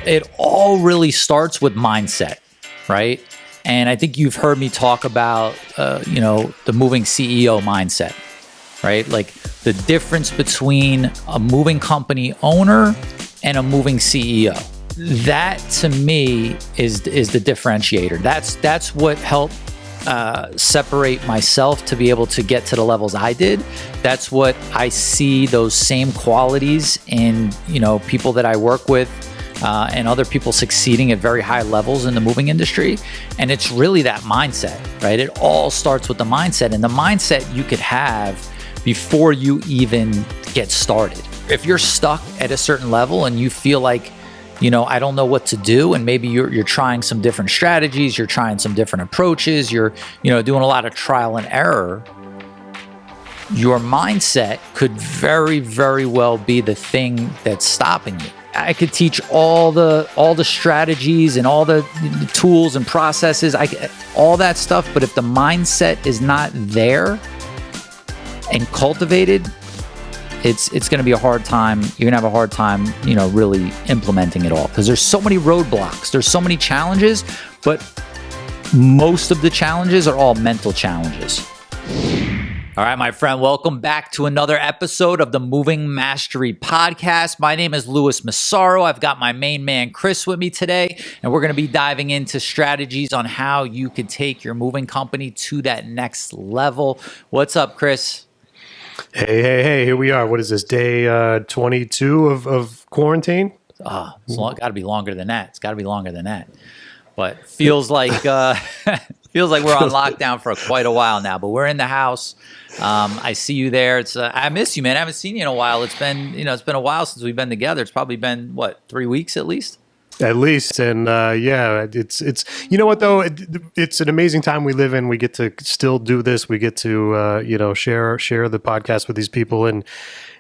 it all really starts with mindset, right? And I think you've heard me talk about, the moving CEO mindset, right? Like the difference between a moving company owner and a moving CEO. That to me is the differentiator. That's what helped separate myself to be able to get to the levels I did. That's what I see those same qualities in, people that I work with and other people succeeding at very high levels in the moving industry. And it's really that mindset, right? It all starts with the mindset, and the mindset you could have before you even get started. If you're stuck at a certain level and you feel like, I don't know what to do, and maybe you're trying some different strategies, you're trying some different approaches, you're, doing a lot of trial and error, your mindset could very, very well be the thing that's stopping you. I could teach all the strategies and all the tools and processes, all that stuff, but if the mindset is not there and cultivated, it's going to be a hard time. You're going to have a hard time, really implementing it all, because there's so many roadblocks. There's so many challenges, but most of the challenges are all mental challenges. All right, my friend, welcome back to another episode of the Moving Mastery Podcast. My name is Massaro. I've got my main man, Chris, with me today, and we're going to be diving into strategies on how you could take your moving company to that next level. What's up, Chris? Hey, here we are. What is this, day 22 of quarantine? It's got to be longer than that. It's got to be longer than that. But feels like we're on lockdown for quite a while now, but we're in the house. I see you there. I miss you, man. I haven't seen you in a while. It's been a while since we've been together. It's probably been 3 weeks at least. At least, and it's you know what though, it's an amazing time we live in. We get to still do this. We get to share the podcast with these people, and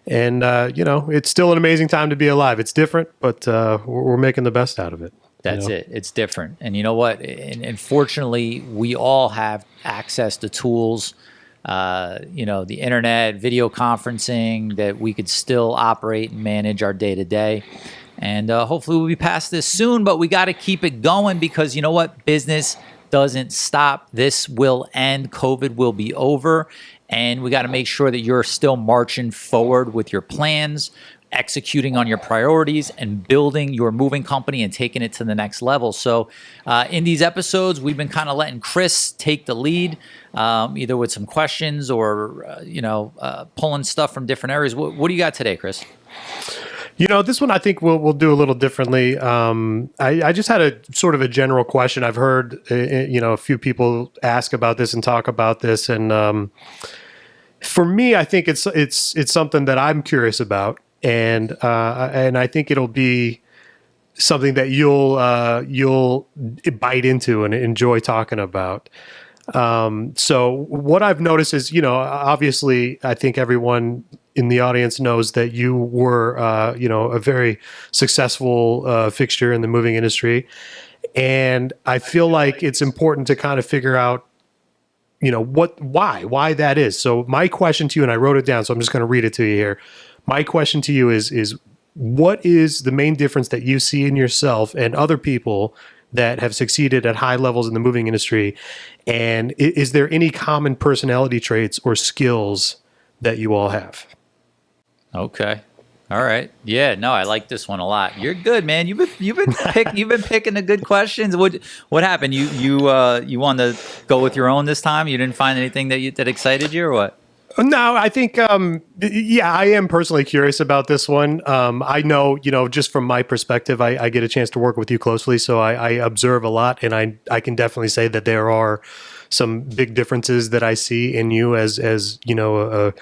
it's still an amazing time to be alive. It's different, but we're making the best out of it. That's it. It's different, and you know what? And fortunately, we all have access to tools. The internet, video conferencing, that we could still operate and manage our day to day. And hopefully we'll be past this soon, but we got to keep it going, because you know what? Business doesn't stop. This will end. COVID will be over. And we got to make sure that you're still marching forward with your plans, executing on your priorities, and building your moving company and taking it to the next level. So in these episodes, we've been kind of letting Chris take the lead, either with some questions or, pulling stuff from different areas. What do you got today, Chris? This one I think we'll do a little differently. I just had a sort of a general question. I've heard, a few people ask about this and talk about this. And for me, I think it's something that I'm curious about. And I think it'll be something that you'll bite into and enjoy talking about. So what I've noticed is, obviously, I think everyone in the audience knows that you were, a very successful fixture in the moving industry. And I feel like it's important to kind of figure out, why that is. So my question to you, and I wrote it down, so I'm just going to read it to you here. My question to you is what is the main difference that you see in yourself and other people that have succeeded at high levels in the moving industry? And is there any common personality traits or skills that you all have? Okay. All right. Yeah, no, I like this one a lot. You're good, man. You've been picking the good questions. What happened? You wanted to go with your own this time? You didn't find anything that excited you, or what? No, I think, I am personally curious about this one. I know, just from my perspective, I get a chance to work with you closely, so I observe a lot, and I can definitely say that there are some big differences that I see in you as a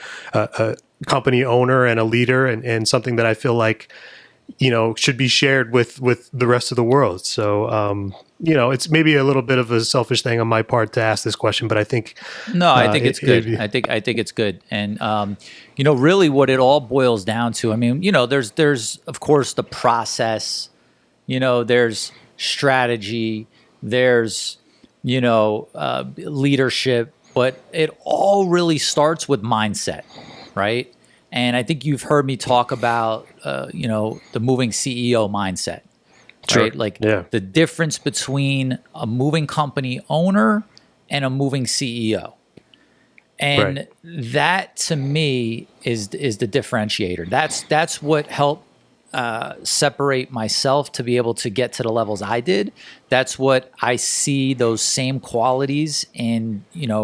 company owner and a leader, and something that I feel like, should be shared with the rest of the world. So, it's maybe a little bit of a selfish thing on my part to ask this question, but I think I think it's good. I think it's good. And really what it all boils down to, I mean, there's of course the process, there's strategy, there's leadership, but it all really starts with mindset, right? And I think you've heard me talk about the moving CEO mindset, Sure. right? Like Yeah. the difference between a moving company owner and a moving CEO. And Right. that to me is the differentiator. That's what helped separate myself to be able to get to the levels I did. That's what I see those same qualities in,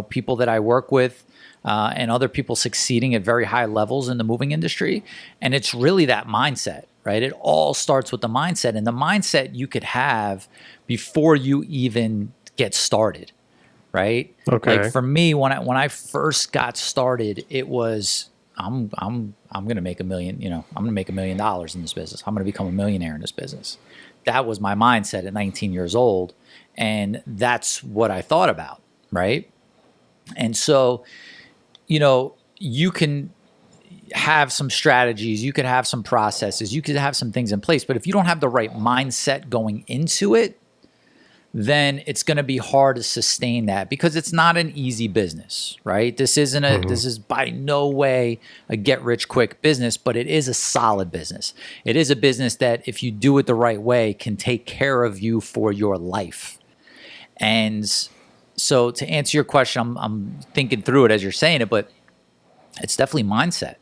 people that I work with, and other people succeeding at very high levels in the moving industry. And it's really that mindset, right? It all starts with the mindset, and the mindset you could have before you even get started, right? Like Okay. for me, when I first got started, it was I'm gonna make I'm gonna make $1 million in this business. I'm gonna become a millionaire in this business. That was my mindset at 19 years old, and that's what I thought about, right? And so, you can have some strategies, you could have some processes, you could have some things in place, but if you don't have the right mindset going into it, then it's going to be hard to sustain that, because it's not an easy business, right? This is by no way a get rich quick business, but it is a solid business. It is a business that, if you do it the right way, can take care of you for your life. And so, to answer your question, I'm thinking through it as you're saying it, but it's definitely mindset,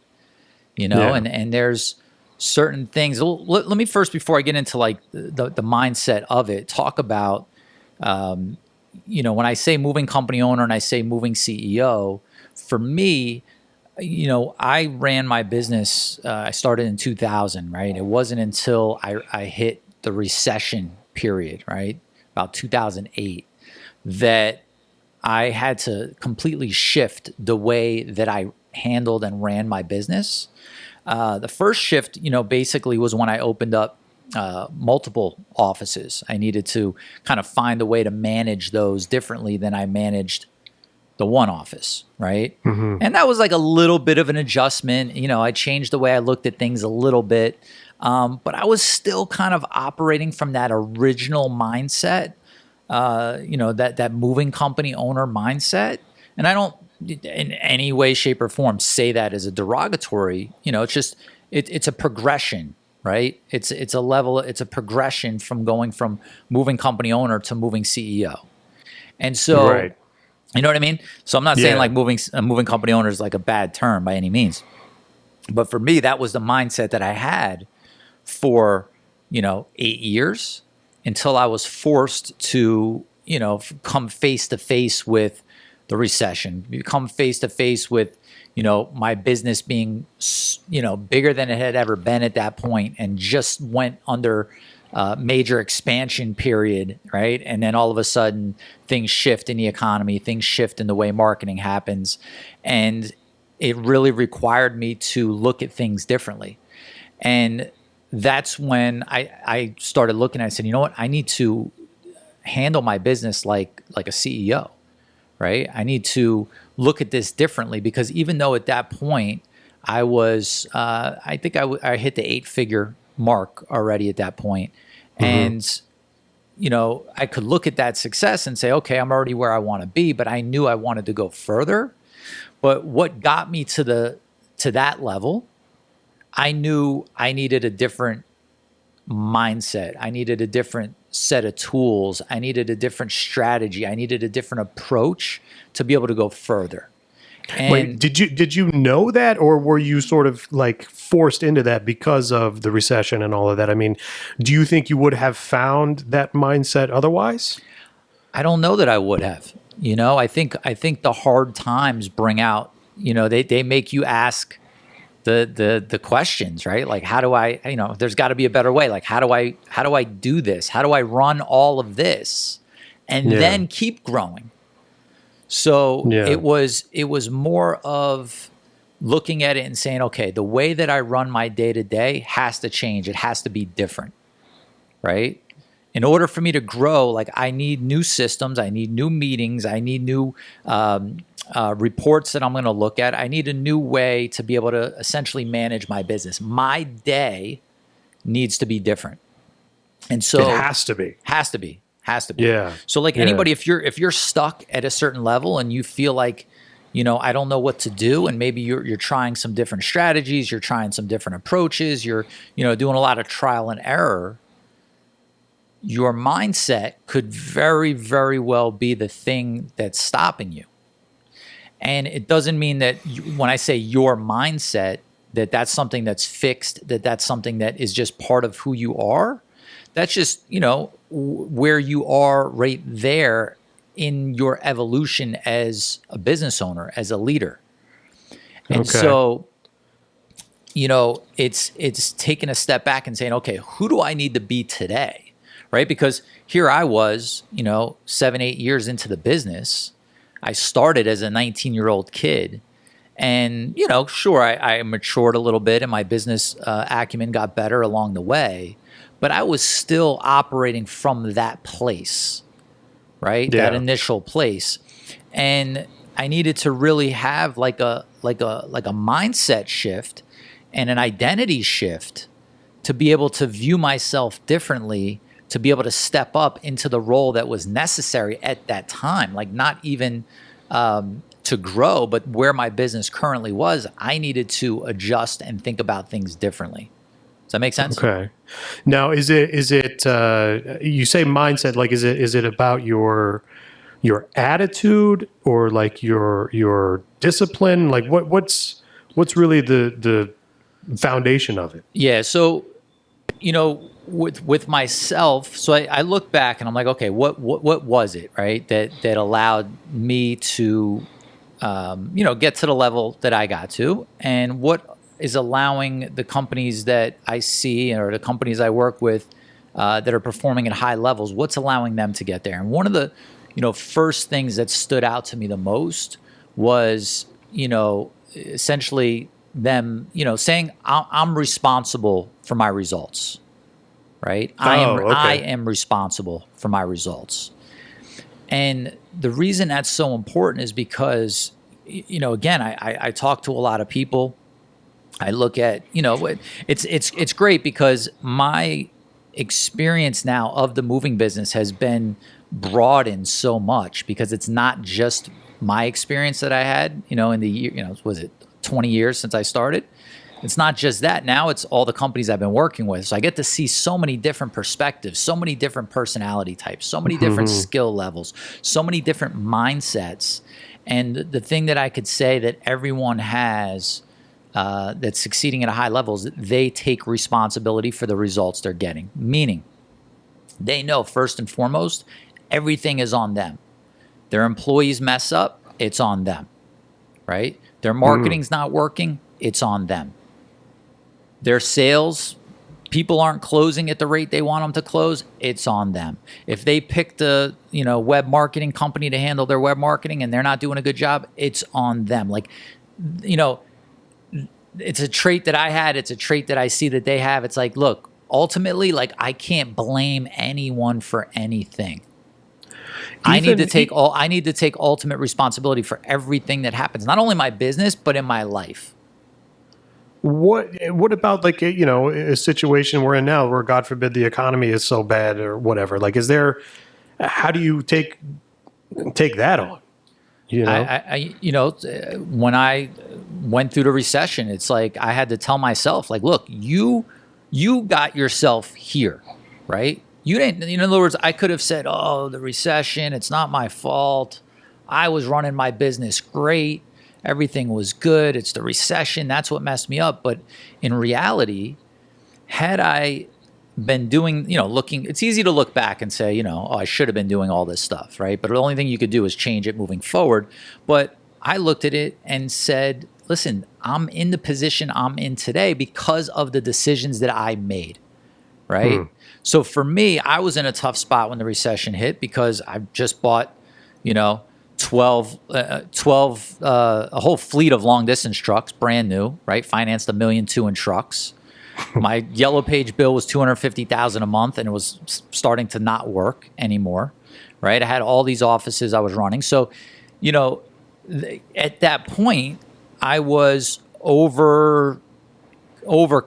Yeah. and there's certain things. Well, let me first, before I get into like the mindset of it, talk about, when I say moving company owner and I say moving CEO, for me, I ran my business. I started in 2000, right? It wasn't until I hit the recession period, right, about 2008, that I had to completely shift the way that I handled and ran my business. The first shift, basically was when I opened up multiple offices. I needed to kind of find a way to manage those differently than I managed the one office, right? And that was like a little bit of an adjustment. I changed the way I looked at things a little bit, but I was still kind of operating from that original mindset, that moving company owner mindset. And I don't in any way, shape, or form say that as a derogatory. It's just it's a progression, right? It's a level, it's a progression from going from moving company owner to moving CEO. And so, Right. you know what I mean? So I'm not saying Yeah. like moving company owner is like a bad term by any means, but for me, that was the mindset that I had for 8 years, until I was forced to come face to face with the recession, become face to face with my business being bigger than it had ever been at that point, and just went under major expansion period, right? And then all of a sudden things shift in the economy, things shift in the way marketing happens, and it really required me to look at things differently. And that's when I started looking. I said, you know what? I need to handle my business like a CEO, right? I need to look at this differently, because even though at that point I was, I think I hit the 8-figure mark already at that point, and I could look at that success and say, okay, I'm already where I want to be, but I knew I wanted to go further. But what got me to that level, I knew I needed a different mindset. I needed a different set of tools. I needed a different strategy. I needed a different approach to be able to go further. Wait, And did you know that, or were you sort of like forced into that because of the recession and all of that? I mean, do you think you would have found that mindset otherwise? I don't know that I would have. I think the hard times bring out, they make you ask the questions, right? Like, how do I, there's got to be a better way. Like, how do I do this? How do I run all of this and Yeah. then keep growing? So Yeah. it was more of looking at it and saying, okay, the way that I run my day to day has to change. It has to be different, right? In order for me to grow, like, I need new systems, I need new meetings, I need new reports that I'm going to look at. I need a new way to be able to essentially manage my business. My day needs to be different, and It so has to be. has to be. Yeah. So, like Yeah. anybody, if you're stuck at a certain level and you feel like, I don't know what to do, and maybe you're trying some different strategies, you're trying some different approaches, you're doing a lot of trial and error. your mindset could very, very well be the thing that's stopping you. And it doesn't mean that when I say your mindset, that that's something that's fixed, that that's something that is just part of who you are. That's just, where you are right there in your evolution as a business owner, as a leader. And Okay. so, it's taking a step back and saying, okay, who do I need to be today? Right? Because here I was, 7, 8 years into the business. I started as a 19-year-old kid. And, sure, I matured a little bit and my business acumen got better along the way. But I was still operating from that place, right? That Yeah. initial place. And I needed to really have like a mindset shift and an identity shift to be able to view myself differently, to be able to step up into the role that was necessary at that time. Like not even to grow, but where my business currently was, I needed to adjust and think about things differently. Does that make sense? Okay. Now, is it you say mindset, like is it about your attitude or like your discipline? Like what's really the foundation of it? Yeah. So, with myself, so I look back and I'm like, okay, what was it, right? That allowed me to, get to the level that I got to, and what is allowing the companies that I see or the companies I work with that are performing at high levels, what's allowing them to get there? And one of the, first things that stood out to me the most was, essentially them, saying I'm responsible for my results, right? Oh, I okay. am responsible for my results. And the reason that's so important is because, again, I talk to a lot of people. I look at, it's great because my experience now of the moving business has been broadened so much because it's not just my experience that I had, in the year, was it 20 years since I started? It's not just that. Now it's all the companies I've been working with. So I get to see so many different perspectives, so many different personality types, so many different Hmm. skill levels, so many different mindsets. And the thing that I could say that everyone has that's succeeding at a high level is they take responsibility for the results they're getting. Meaning, they know first and foremost, everything is on them. Their employees mess up, it's on them, right? Their marketing's not working, it's on them. Their sales, people aren't closing at the rate they want them to close, it's on them. If they picked a, web marketing company to handle their web marketing and they're not doing a good job, it's on them. Like, you know, it's a trait that I had, it's a trait that I see that they have. It's like, look, ultimately, like I can't blame anyone for anything. Even I need to take ultimate responsibility for everything that happens, not only in my business, but in my life. what about like a situation we're in now where God forbid the economy is so bad or whatever? Like, is there how do you take that on? You know? When I went through the recession, it's like I had to tell myself, like, look, you got yourself here, right? You didn't. In other words, I could have said, oh, the recession, it's not my fault. I was running my business great. Everything was good. It's the recession. That's what messed me up. But in reality, had I been doing, looking, it's easy to look back and say, oh, I should have been doing all this stuff, right? But the only thing you could do is change it moving forward. But I looked at it and said, listen, I'm in the position I'm in today because of the decisions that I made, right? So for me, I was in a tough spot when the recession hit because I just bought, you know, 12, a whole fleet of long distance trucks, brand new, right? Financed $1.2 million in trucks. My yellow page bill was $250,000 a month, and it was starting to not work anymore, right? I had all these offices I was running, so at that point, I was over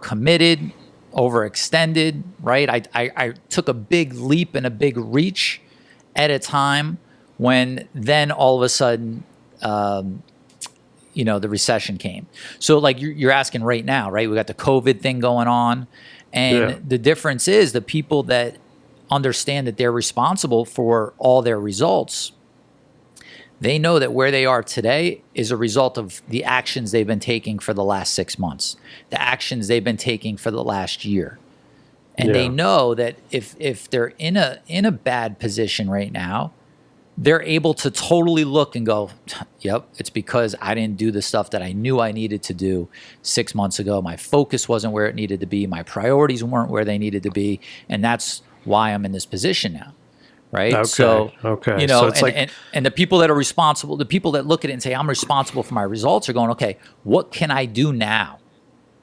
committed, overextended, right? I took a big leap and a big reach at a time when then all of a sudden the recession came. So like you're asking right now, right? We got the COVID thing going on. Yeah. And the difference is the people that understand that they're responsible for all their results, they know that where they are today is a result of the actions they've been taking for the last 6 months, the actions they've been taking for the last year. And they know that if they're in a bad position right now, they're able to totally look and go, yep, it's because I didn't do the stuff that I knew I needed to do 6 months ago. My focus wasn't where it needed to be. My priorities weren't where they needed to be. And that's why I'm in this position now. Right. Okay. So, okay. you know, So it's and the people that are responsible, the people that look at it and say, I'm responsible for my results are going, okay, what can I do now?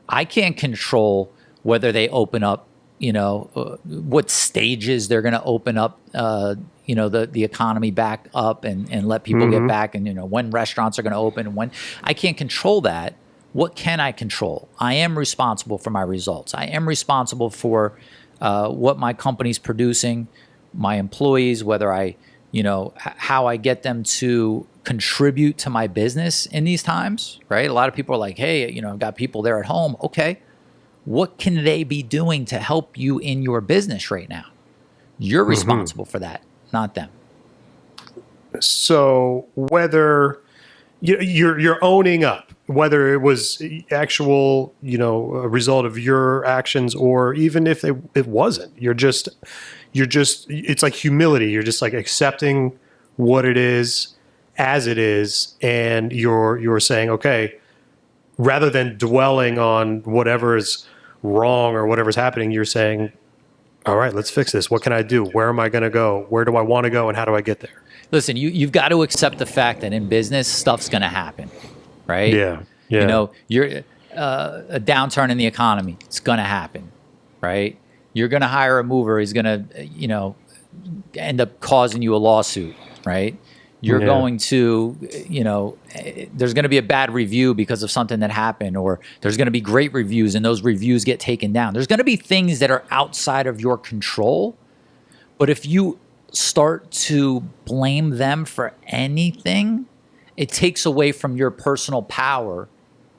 I can't control whether they open up, what stages they're going to open up, the economy back up and let people get back, and, when restaurants are going to open and when. I can't control that. What can I control? I am responsible for my results. I am responsible for what my company's producing, my employees, whether how I get them to contribute to my business in these times, right? A lot of people are like, hey, I've got people there at home. Okay. What can they be doing to help you in your business right now? You're responsible for that, not them. So whether you're owning up, whether it was actual, a result of your actions, or even if it wasn't, you're just, it's like humility. You're just like accepting what it is as it is. And you're saying, okay, rather than dwelling on whatever is wrong or whatever's happening, you're saying, all right, let's fix this. What can I do? Where am I going to go? Where do I want to go? And how do I get there? Listen, you've got to accept the fact that in business, stuff's going to happen, right? Yeah. You're a downturn in the economy. It's going to happen, right? You're going to hire a mover. He's going to, end up causing you a lawsuit, right? You're going to, there's going to be a bad review because of something that happened, or there's going to be great reviews and those reviews get taken down. There's going to be things that are outside of your control. But if you start to blame them for anything, it takes away from your personal power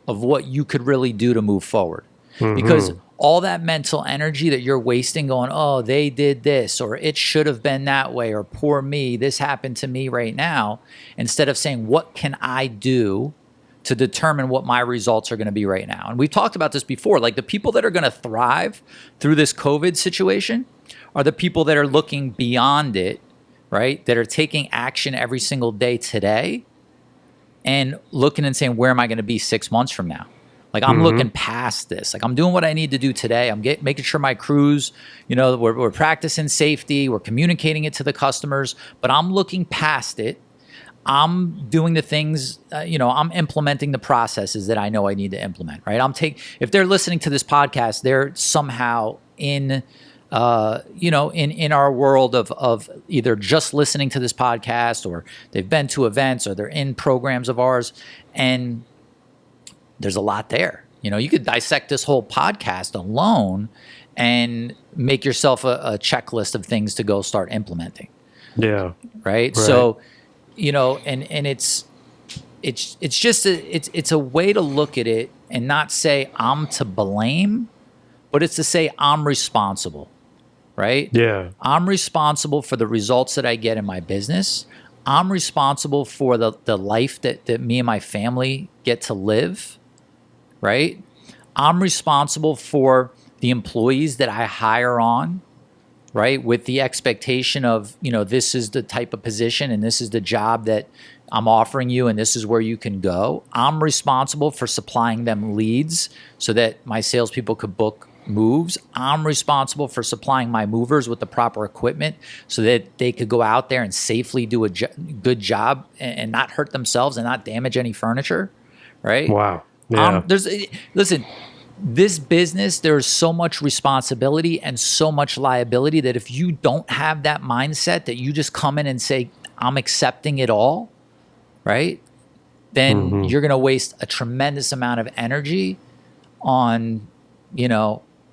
of what you could really do to move forward. Because all that mental energy that you're wasting going, oh, they did this, or it should have been that way, or poor me, this happened to me right now, instead of saying, what can I do to determine what my results are going to be right now? And we've talked about this before, like the people that are going to thrive through this COVID situation are the people that are looking beyond it, right? That are taking action every single day today and looking and saying, where am I going to be 6 months from now? Like I'm looking past this. Like I'm doing what I need to do today. I'm making sure my crews, we're practicing safety. We're communicating it to the customers, but I'm looking past it. I'm doing the things, I'm implementing the processes that I know I need to implement, right? If they're listening to this podcast, they're somehow in our world of either just listening to this podcast, or they've been to events, or they're in programs of ours, and there's a lot there. You could dissect this whole podcast alone and make yourself a checklist of things to go start implementing. Yeah. Right. So, and it's just it's a way to look at it and not say I'm to blame, but it's to say I'm responsible. Right. Yeah. I'm responsible for the results that I get in my business. I'm responsible for the life that me and my family get to live. Right? I'm responsible for the employees that I hire on, right? With the expectation of, this is the type of position and this is the job that I'm offering you and this is where you can go. I'm responsible for supplying them leads so that my salespeople could book moves. I'm responsible for supplying my movers with the proper equipment so that they could go out there and safely do a good job and not hurt themselves and not damage any furniture, right? Wow. Yeah. Listen, this business, there's so much responsibility and so much liability that if you don't have that mindset that you just come in and say, I'm accepting it all, right? Then you're going to waste a tremendous amount of energy on,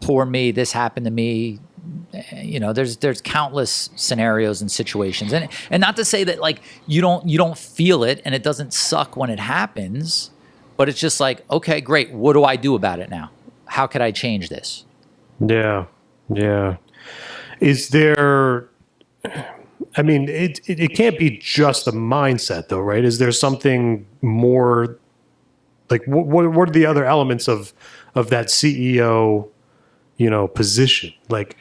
poor me, this happened to me. There's countless scenarios and situations. And not to say that like you don't feel it and it doesn't suck when it happens. But it's just like, okay, great. What do I do about it now? How could I change this? Yeah. Is there, I mean, it can't be just the mindset though, right? Is there something more, like what are the other elements of that CEO, position? Like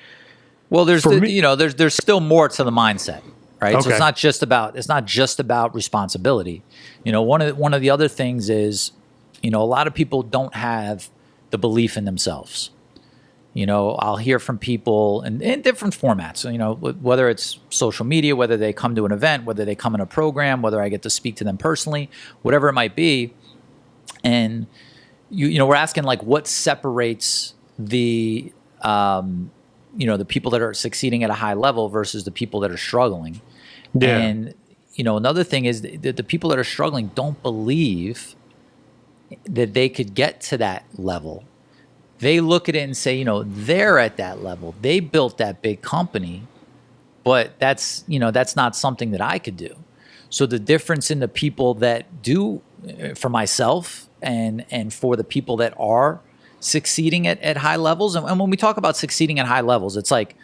Well, for me, there's still more to the mindset, right? So okay. it's not just about responsibility. One of the other things is, a lot of people don't have the belief in themselves. I'll hear from people in different formats, whether it's social media, whether they come to an event, whether they come in a program, whether I get to speak to them personally, whatever it might be. And, we're asking like what separates the people that are succeeding at a high level versus the people that are struggling. Yeah. And, another thing is that the people that are struggling don't believe that they could get to that level. They look at it and say, they're at that level. They built that big company, but that's not something that I could do. So the difference in the people that do, for myself and for the people that are succeeding at high levels, and when we talk about succeeding at high levels, it's like,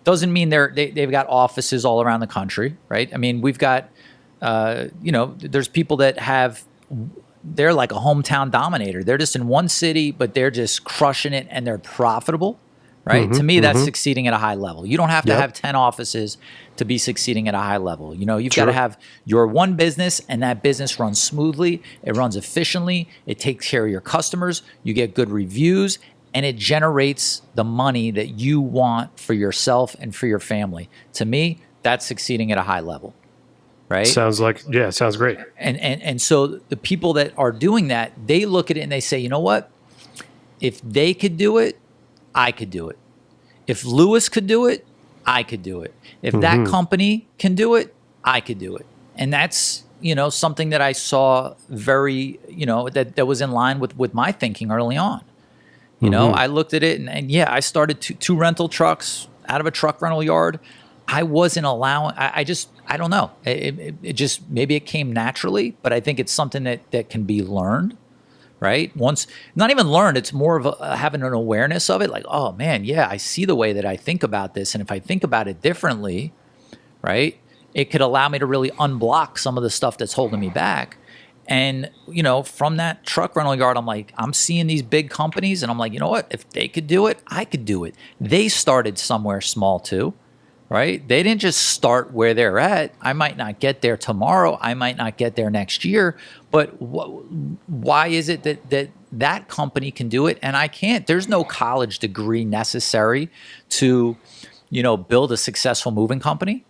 doesn't mean they've got offices all around the country, right? I mean, we've got, there's people that they're like a hometown dominator. They're just in one city, but they're just crushing it and they're profitable, right? To me, that's succeeding at a high level. You don't have to have 10 offices to be succeeding at a high level. You've got to have your one business, and that business runs smoothly. It runs efficiently. It takes care of your customers. You get good reviews, and it generates the money that you want for yourself and for your family. To me, that's succeeding at a high level. Right? Sounds great. And so the people that are doing that, they look at it and they say, you know what? If they could do it, I could do it. If Lewis could do it, I could do it. If that company can do it, I could do it. And that's, something that I saw very, that was in line with my thinking early on. I looked at it and I started two rental trucks out of a truck rental yard. I wasn't allowing, I don't know. It just, maybe it came naturally, but I think it's something that can be learned, right? Once, not even learned, it's more of having an awareness of it. Like, oh man, yeah, I see the way that I think about this. And if I think about it differently, right, it could allow me to really unblock some of the stuff that's holding me back. And, from that truck rental yard, I'm seeing these big companies and I'm like, you know what? If they could do it, I could do it. They started somewhere small too. Right? They didn't just start where they're at. I might not get there tomorrow. I might not get there next year. But why is it that company can do it and I can't? There's no college degree necessary to, build a successful moving company.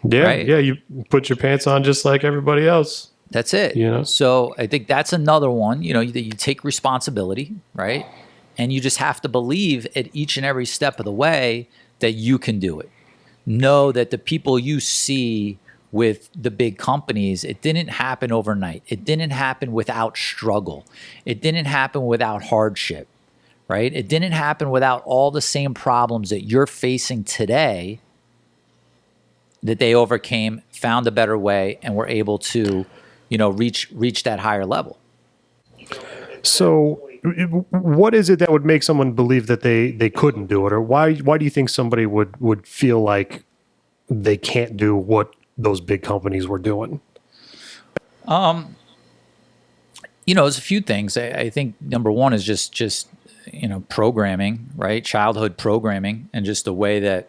Yeah, right? yeah. You put your pants on just like everybody else. That's it. So I think that's another one. You take responsibility, right? And you just have to believe at each and every step of the way that you can do it. Know that the people you see with the big companies, it didn't happen overnight. It didn't happen without struggle. It didn't happen without hardship, right? It didn't happen without all the same problems that you're facing today that they overcame, found a better way, and were able to, reach that higher level. So what is it that would make someone believe that they couldn't do it? Or why do you think somebody would feel like they can't do what those big companies were doing? There's a few things. I think number one is just programming, right? Childhood programming, and just the way that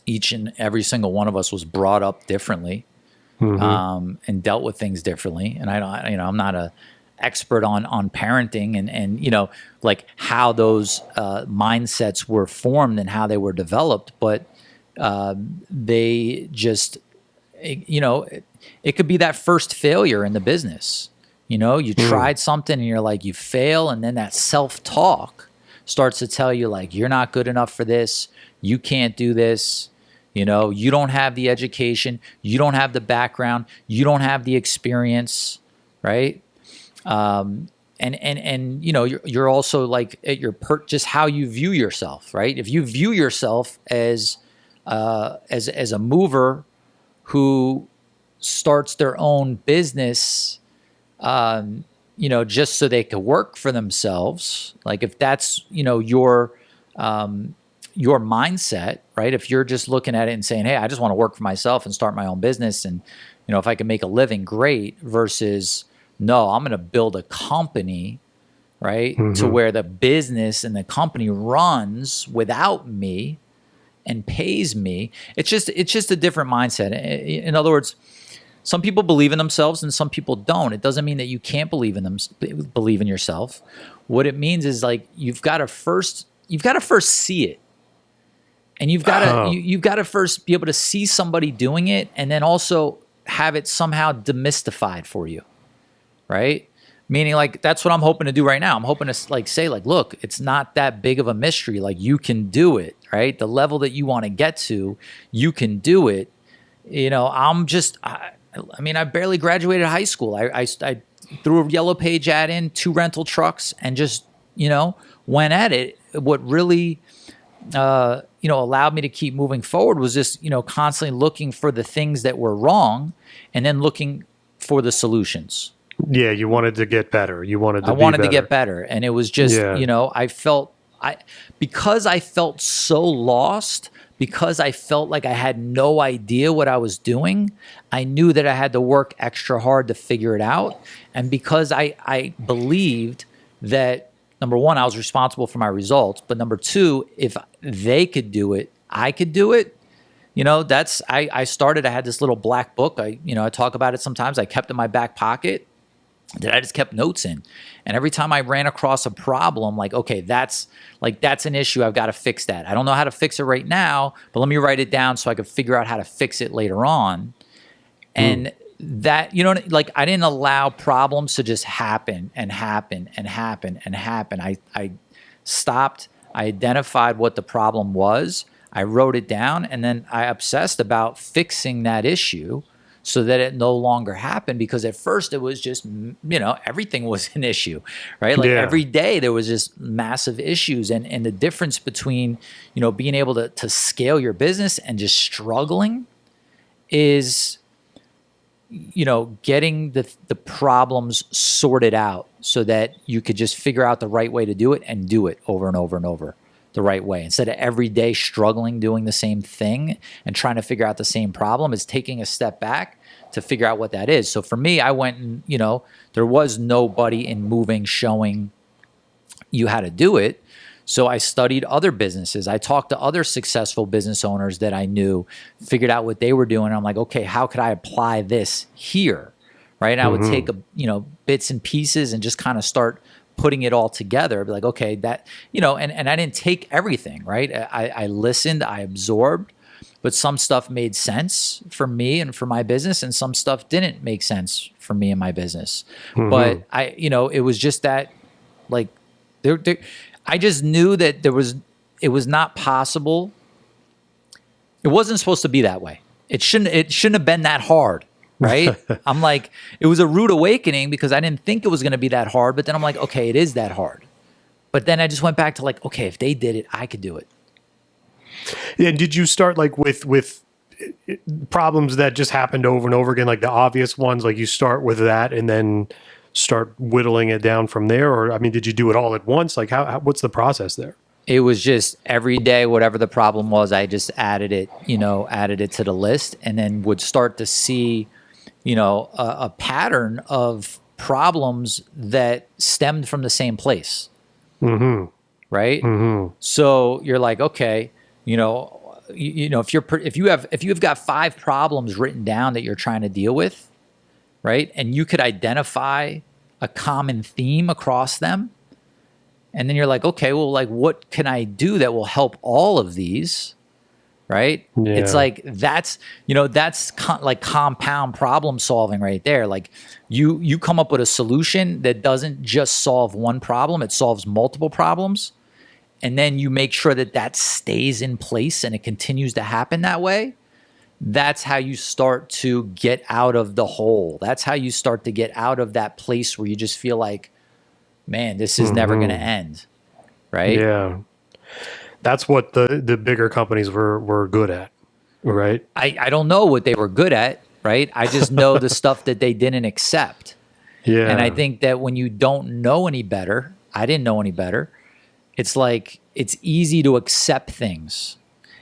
each and every single one of us was brought up differently, and dealt with things differently. And I don't, I'm not a expert on parenting and like how those mindsets were formed and how they were developed, but they just, it could be that first failure in the business. You tried something and you're like, you fail. And then that self-talk starts to tell you like, you're not good enough for this. You can't do this. You don't have the education. You don't have the background. You don't have the experience. Right. And you're also like at your just how you view yourself, right? If you view yourself as a mover who starts their own business, just so they can work for themselves, like if that's your your mindset, right? If you're just looking at it and saying, hey, I just want to work for myself and start my own business, and if I can make a living, great, versus no, I'm going to build a company, right? To where the business and the company runs without me and pays me. It's just a different mindset. In other words, some people believe in themselves and some people don't. It doesn't mean that you can't believe in yourself. What it means is, like, you've got to first see it. And you've got to first be able to see somebody doing it, and then also have it somehow demystified for you, right? Meaning, like, that's what I'm hoping to do right now. I'm hoping to, like, say, like, look, it's not that big of a mystery. Like, you can do it, right? The level that you want to get to, you can do it. I barely graduated high school. I threw a Yellow Page ad in, 2 rental trucks, and just, went at it. What really allowed me to keep moving forward was just, constantly looking for the things that were wrong and then looking for the solutions. Yeah, you wanted to get better. I wanted to get better. And it was just, because I felt so lost, because I felt like I had no idea what I was doing, I knew that I had to work extra hard to figure it out. And because I believed that, number one, I was responsible for my results, but number two, if they could do it, I could do it. I had this little black book. I talk about it sometimes. I kept in my back pocket that I just kept notes in. And every time I ran across a problem, like, okay, that's an issue. I've got to fix that. I don't know how to fix it right now, but let me write it down so I could figure out how to fix it later on. And that, I didn't allow problems to just happen and happen and happen and happen. I stopped. I identified what the problem was. I wrote it down, and then I obsessed about fixing that issue so that it no longer happened. Because at first it was just, everything was an issue, right? Like every day there was just massive issues. And the difference between, being able to scale your business and just struggling is, getting the problems sorted out so that you could just figure out the right way to do it and do it over and over and over the right way. Instead of every day struggling, doing the same thing and trying to figure out the same problem, is taking a step back to figure out what that is. So for me, I went and, there was nobody in moving showing you how to do it. So I studied other businesses. I talked to other successful business owners that I knew, figured out what they were doing. I'm like, okay, how could I apply this here? Right. And I would take, bits and pieces and just kind of start putting it all together. I'd be like, okay, that, and I didn't take everything, right? I listened, I absorbed, but some stuff made sense for me and for my business, and some stuff didn't make sense for me and my business. But it was just that, like, I just knew that it was not possible. It wasn't supposed to be that way. It shouldn't have been that hard, right? I'm like, it was a rude awakening because I didn't think it was going to be that hard. But then I'm like, okay, it is that hard. But then I just went back to, like, okay, if they did it, I could do it. And did you start, like, with problems that just happened over and over again, like the obvious ones? Like, you start with that and then start whittling it down from there? Or, did you do it all at once? Like, what's the process there? It was just every day, whatever the problem was, I just added it to the list, and then would start to see, a pattern of problems that stemmed from the same place. Right. So you're like, okay, if you've got 5 problems written down that you're trying to deal with, right? And you could identify a common theme across them. And then you're like, okay, well, like, what can I do that will help all of these? Right. Yeah. It's like, that's like compound problem solving right there. Like, you come up with a solution that doesn't just solve one problem, it solves multiple problems. And then you make sure that stays in place and it continues to happen that way. That's how you start to get out of the hole. That's how you start to get out of that place where you just feel like, man, this is never going to end. Right? Yeah. That's what the bigger companies were good at, right? I don't know what they were good at, right? I just know the stuff that they didn't accept. Yeah. And I think that when you don't know any better, I didn't know any better, it's like it's easy to accept things.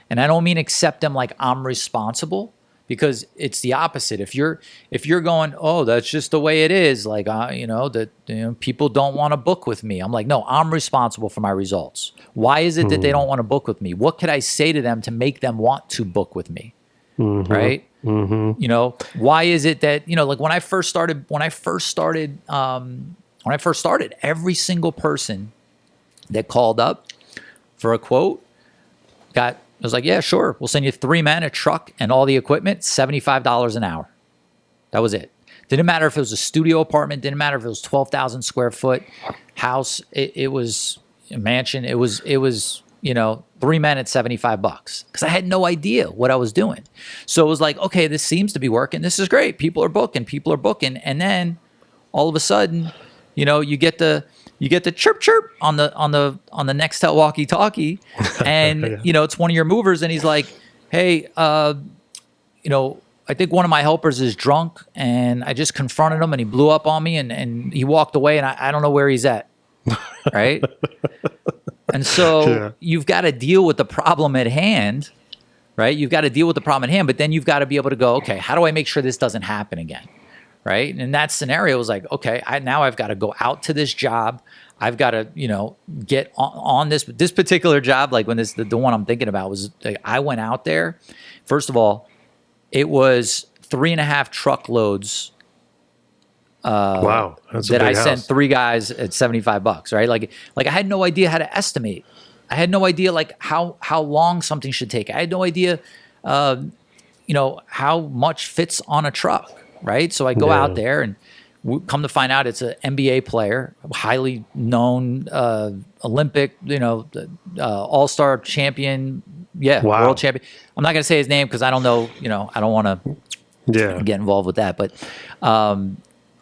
And I don't mean accept them like I'm responsible, because it's the opposite. If you're going, oh, that's just the way it is, like people don't want to book with me. I'm like, no, I'm responsible for my results. Why is it that they don't want to book with me? What could I say to them to make them want to book with me? Right? Why is it that, like when I first started, every single person that called up for a quote I was like, yeah, sure. We'll send you 3 men, a truck, and all the equipment, $75 an hour. That was it. Didn't matter if it was a studio apartment. Didn't matter if it was 12,000 square foot house. It was a mansion. It was 3 men at $75 because I had no idea what I was doing. So it was like, okay, this seems to be working. This is great. People are booking. And then all of a sudden, you get the chirp chirp on the Nextel walkie-talkie, and Yeah. it's one of your movers, and he's like, hey, I think one of my helpers is drunk, and I just confronted him, and he blew up on me, and he walked away, and I don't know where he's at. Right? And so you've got to deal with the problem at hand, right? You've got to deal with the problem at hand, but then you've got to be able to go, okay, how do I make sure this doesn't happen again? Right? And that scenario was like, okay, now I've got to go out to this job. I've got to, get on this particular job. Like when the one I'm thinking about was, like, I went out there. First of all, it was 3.5 truckloads. Wow, that's a that big I house. sent 3 guys at $75, right? Like I had no idea how to estimate. I had no idea like how long something should take. I had no idea, how much fits on a truck. Right. So I go out there and come to find out it's an NBA player, highly known, Olympic, all-star champion. Yeah. Wow. World champion. I'm not going to say his name because I don't know, I don't want to get involved with that. But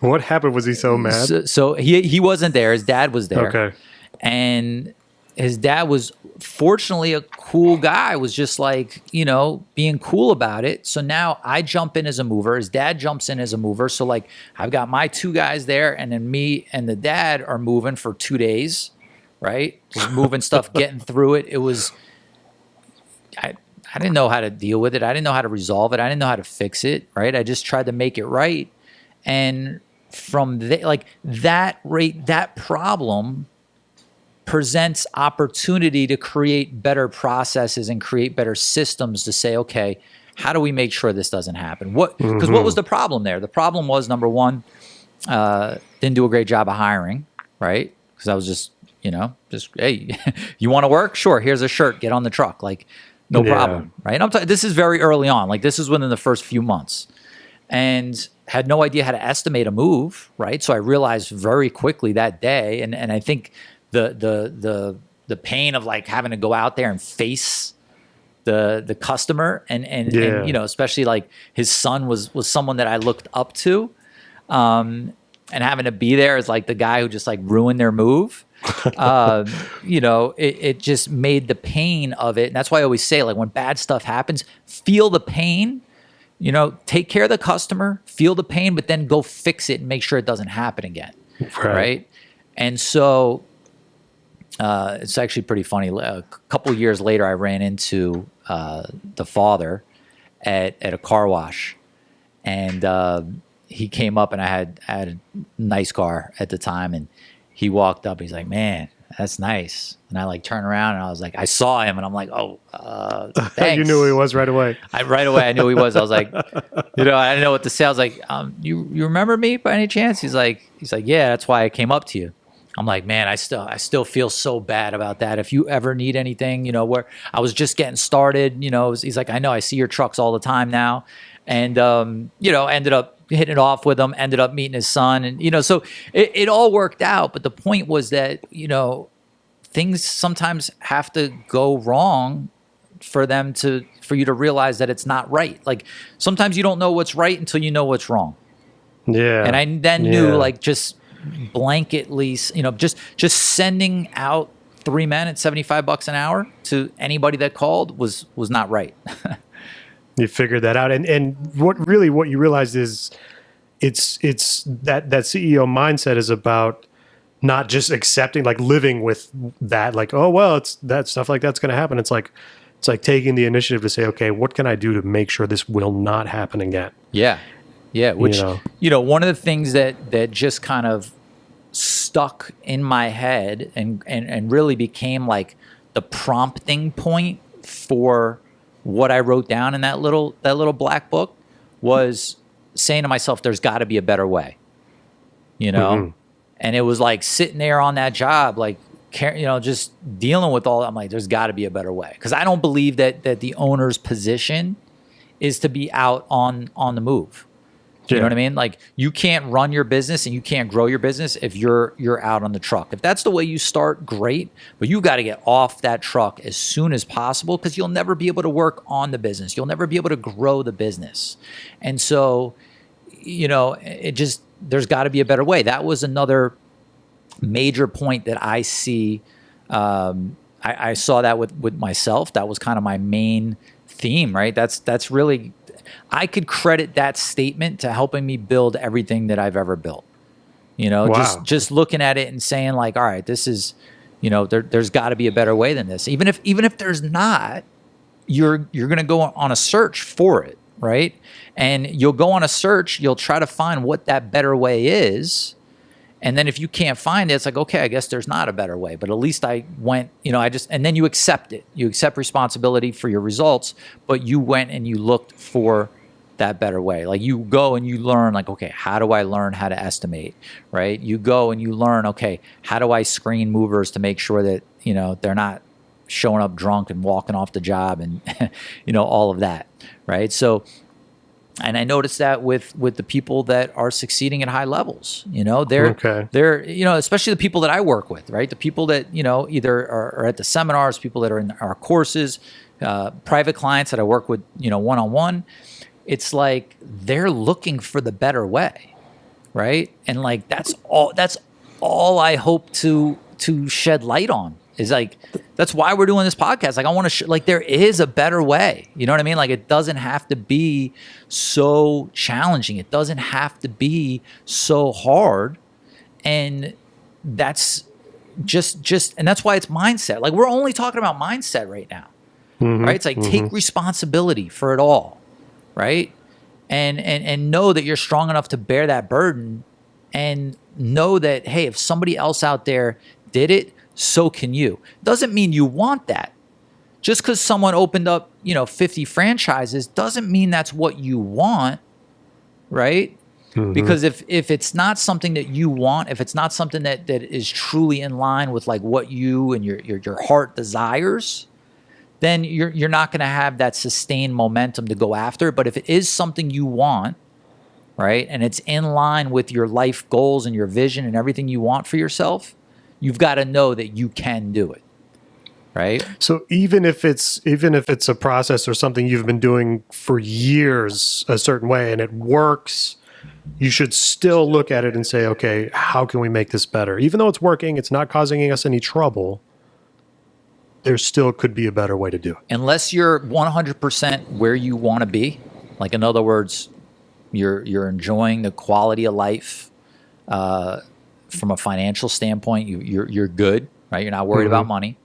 what happened? Was he so mad? So he wasn't there. His dad was there. Okay. And his dad was fortunately a cool guy, was just like, being cool about it. So now I jump in as a mover. His dad jumps in as a mover. So like I've got my 2 guys there, and then me and the dad are moving for 2 days, right? Just moving stuff, getting through it. It was, I didn't know how to deal with it. I didn't know how to resolve it. I didn't know how to fix it, right? I just tried to make it right. And from that problem presents opportunity to create better processes and create better systems to say, okay, how do we make sure this doesn't happen? Because what was the problem there? The problem was, number one, didn't do a great job of hiring, right? Because I was just, hey, you want to work? Sure, here's a shirt, get on the truck, like no problem, right? And this is very early on, like this is within the first few months, and had no idea how to estimate a move, right? So I realized very quickly that day, and I think the pain of like having to go out there and face the customer and especially like his son was someone that I looked up to, and having to be there as like the guy who just like ruined their move. It just made the pain of it. And that's why I always say, like, when bad stuff happens, feel the pain, take care of the customer, feel the pain, but then go fix it and make sure it doesn't happen again. Right. And so, it's actually pretty funny. A couple years later, I ran into the father at a car wash, and he came up, and I had a nice car at the time, and he walked up. He's like, "Man, that's nice." And I like turned around, and I was like, I saw him, and I'm like, "Oh, thanks." You knew who he was right away. Right away, I knew who he was. I was like, I didn't know what to say. I was like, "You remember me by any chance?" He's like, "Yeah, that's why I came up to you." I'm like, man, I still feel so bad about that. If you ever need anything, where I was just getting started, he's like, I know, I see your trucks all the time now. And, ended up hitting it off with him, ended up meeting his son. And, so it all worked out. But the point was that, things sometimes have to go wrong for you to realize that it's not right. Like sometimes you don't know what's right until you know what's wrong. Yeah. And I then knew, like, just blanketly, just sending out 3 men at $75 an hour to anybody that called was not right. You figured that out, and what you realized is it's that CEO mindset is about not just accepting, like living with that, like, oh, well, it's that stuff like that's going to happen. It's like taking the initiative to say, okay, what can I do to make sure this will not happen again? Yeah. Yeah. Which, one of the things that just kind of stuck in my head and really became like the prompting point for what I wrote down in that little black book was saying to myself, there's got to be a better way, And it was like sitting there on that job, like, just dealing with all. I'm like, there's got to be a better way, because I don't believe that the owner's position is to be out on the move. You know what I mean? Like, you can't run your business and you can't grow your business if you're out on the truck. If that's the way you start, great, but you got to get off that truck as soon as possible, because you'll never be able to work on the business. You'll never be able to grow the business. And so, there's got to be a better way. That was another major point that I see. I saw that with myself. That was kind of my main theme, right? That's really, I could credit that statement to helping me build everything that I've ever built. Wow. Just looking at it and saying like, all right, this is, there's got to be a better way than this. Even if there's not, you're going to go on a search for it, right? And you'll go on a search, you'll try to find what that better way is. And then if you can't find it, it's like, okay, I guess there's not a better way, but at least I went, and then you accept it. You accept responsibility for your results, but you went and you looked for that better way. Like, you go and you learn, like, okay, how do I learn how to estimate, right? You go and you learn, okay, how do I screen movers to make sure that, they're not showing up drunk and walking off the job and, all of that, right? So, and I noticed that with the people that are succeeding at high levels, they're, especially the people that I work with, right? The people that, either are at the seminars, people that are in our courses, private clients that I work with, one-on-one. It's like they're looking for the better way, right? And like, that's all I hope to shed light on. Is like, that's why we're doing this podcast. Like, I want to like, there is a better way. You know what I mean? Like, it doesn't have to be so challenging. It doesn't have to be so hard. And that's just and that's why it's mindset. Like, we're only talking about mindset right now, right? It's like, take responsibility for it all, right? And know that you're strong enough to bear that burden, and know that, hey, if somebody else out there did it, so can you. Doesn't mean you want that. Just because someone opened up, 50 franchises doesn't mean that's what you want, right? Because if it's not something that you want, if it's not something that is truly in line with like what you and your heart desires, then you're not going to have that sustained momentum to go after. But if it is something you want, right, and it's in line with your life goals and your vision and everything you want for yourself, you've got to know that you can do it, right? So even if it's a process or something you've been doing for years a certain way and it works, you should still look at it and say, okay, how can we make this better? Even though it's working, it's not causing us any trouble, there still could be a better way to do it. Unless you're 100% where you want to be, like, in other words, you're enjoying the quality of life, from a financial standpoint, you're good, right? You're not worried about money.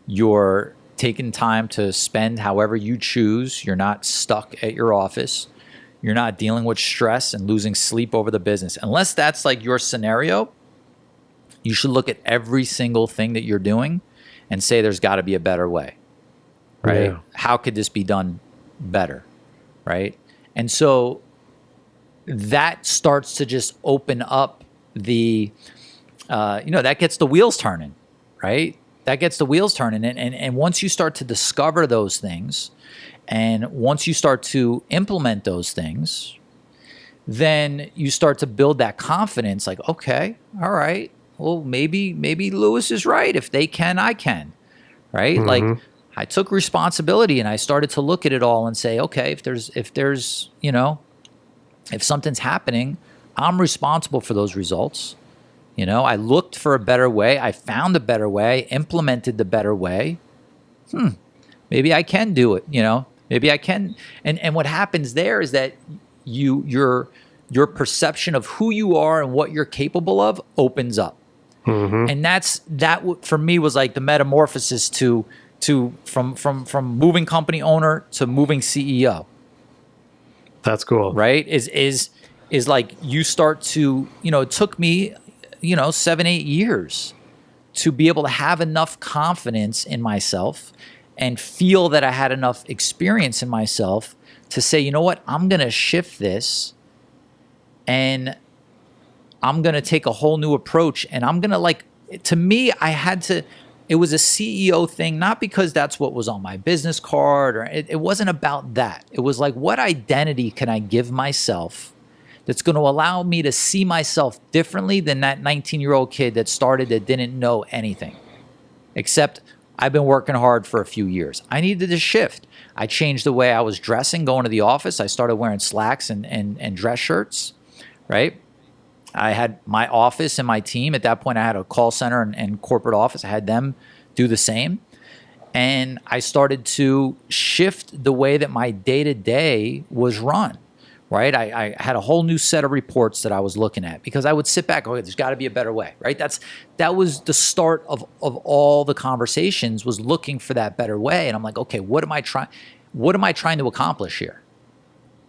You're taking time to spend however you choose. You're not stuck at your office. You're not dealing with stress and losing sleep over the business. Unless that's like your scenario, you should look at every single thing that you're doing and say, there's got to be a better way, right? Yeah. How could this be done better, right? And so that starts to just open up the, that gets the wheels turning, right? That gets the wheels turning. And once you start to discover those things, and once you start to implement those things, then you start to build that confidence, like, okay, all right, well, maybe Lewis is right. If they can, I can, right? Like, I took responsibility and I started to look at it all and say, okay, if there's, if something's happening, I'm responsible for those results. I looked for a better way. I found a better way, implemented the better way. Maybe I can do it. Maybe I can. And what happens there is that your perception of who you are and what you're capable of opens up. And for me was like the metamorphosis from moving company owner to moving CEO. That's cool. Right? Is like you start to, it took me, 7-8 years to be able to have enough confidence in myself and feel that I had enough experience in myself to say, you know what, I'm going to shift this and I'm going to take a whole new approach. And I'm going to to me, it was a CEO thing, not because that's what was on my business card, or it wasn't about that. It was like, what identity can I give myself that's going to allow me to see myself differently than that 19-year-old kid that didn't know anything, except I've been working hard for a few years. I needed to shift. I changed the way I was dressing, going to the office. I started wearing slacks and dress shirts, right? I had my office and my team. At that point, I had a call center and corporate office. I had them do the same. And I started to shift the way that my day-to-day was run, right? I had a whole new set of reports that I was looking at because I would sit back, okay, there's got to be a better way, right? That was the start of all the conversations, was looking for that better way. And I'm like, okay, what am I trying to accomplish here?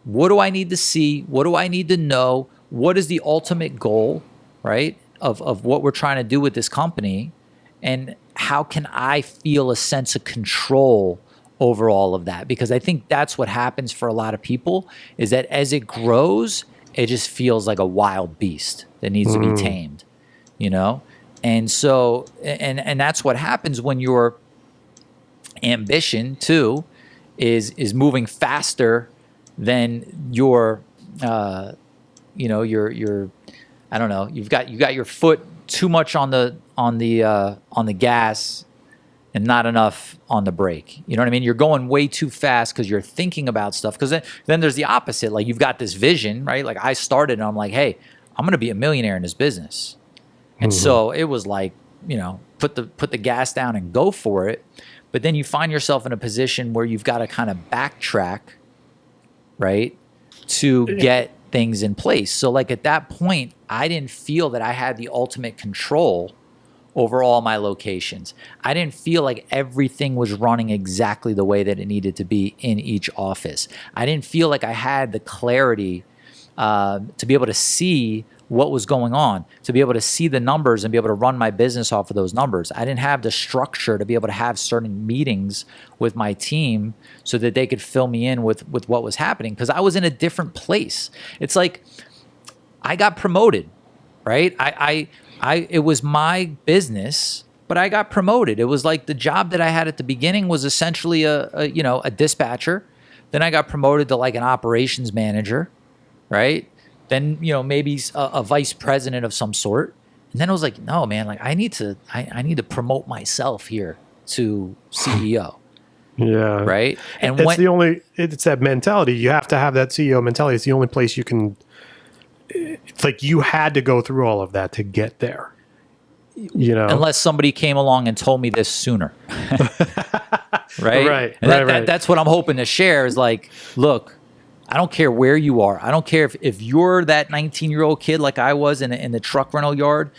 What do I need to see? What do I need to know? What is the ultimate goal, right, of what we're trying to do with this company? And how can I feel a sense of control over all of that? Because I think that's what happens for a lot of people, is that as it grows, it just feels like a wild beast that needs to be tamed, And so, and that's what happens when your ambition too is moving faster than your your I don't know, you got your foot too much on the gas and not enough on the brake. You know what I mean? You're going way too fast because you're thinking about stuff. Because then there's the opposite. Like, you've got this vision, right? Like, I started and I'm like, hey, I'm going to be a millionaire in this business. And so it was like, put the gas down and go for it. But then you find yourself in a position where you've got to kind of backtrack, right, to get things in place. So like at that point, I didn't feel that I had the ultimate control over all my locations. I didn't feel like everything was running exactly the way that it needed to be in each office. I didn't feel like I had the clarity to be able to see what was going on, to be able to see the numbers and be able to run my business off of those numbers. I didn't have the structure to be able to have certain meetings with my team so that they could fill me in with what was happening, because I was in a different place. It's like I got promoted, right? It was my business, but I got promoted. It was like the job that I had at the beginning was essentially a dispatcher. Then I got promoted to like an operations manager, right? Then, maybe a vice president of some sort. And then I was like, no, man, like I need to promote myself here to CEO. Yeah. Right. And it's that mentality. You have to have that CEO mentality. It's the only place you can, it's like you had to go through all of that to get there. Unless somebody came along and told me this sooner. Right. That's what I'm hoping to share is like, look, I don't care where you are. I don't care if you're that 19-year-old kid like I was in the truck rental yard.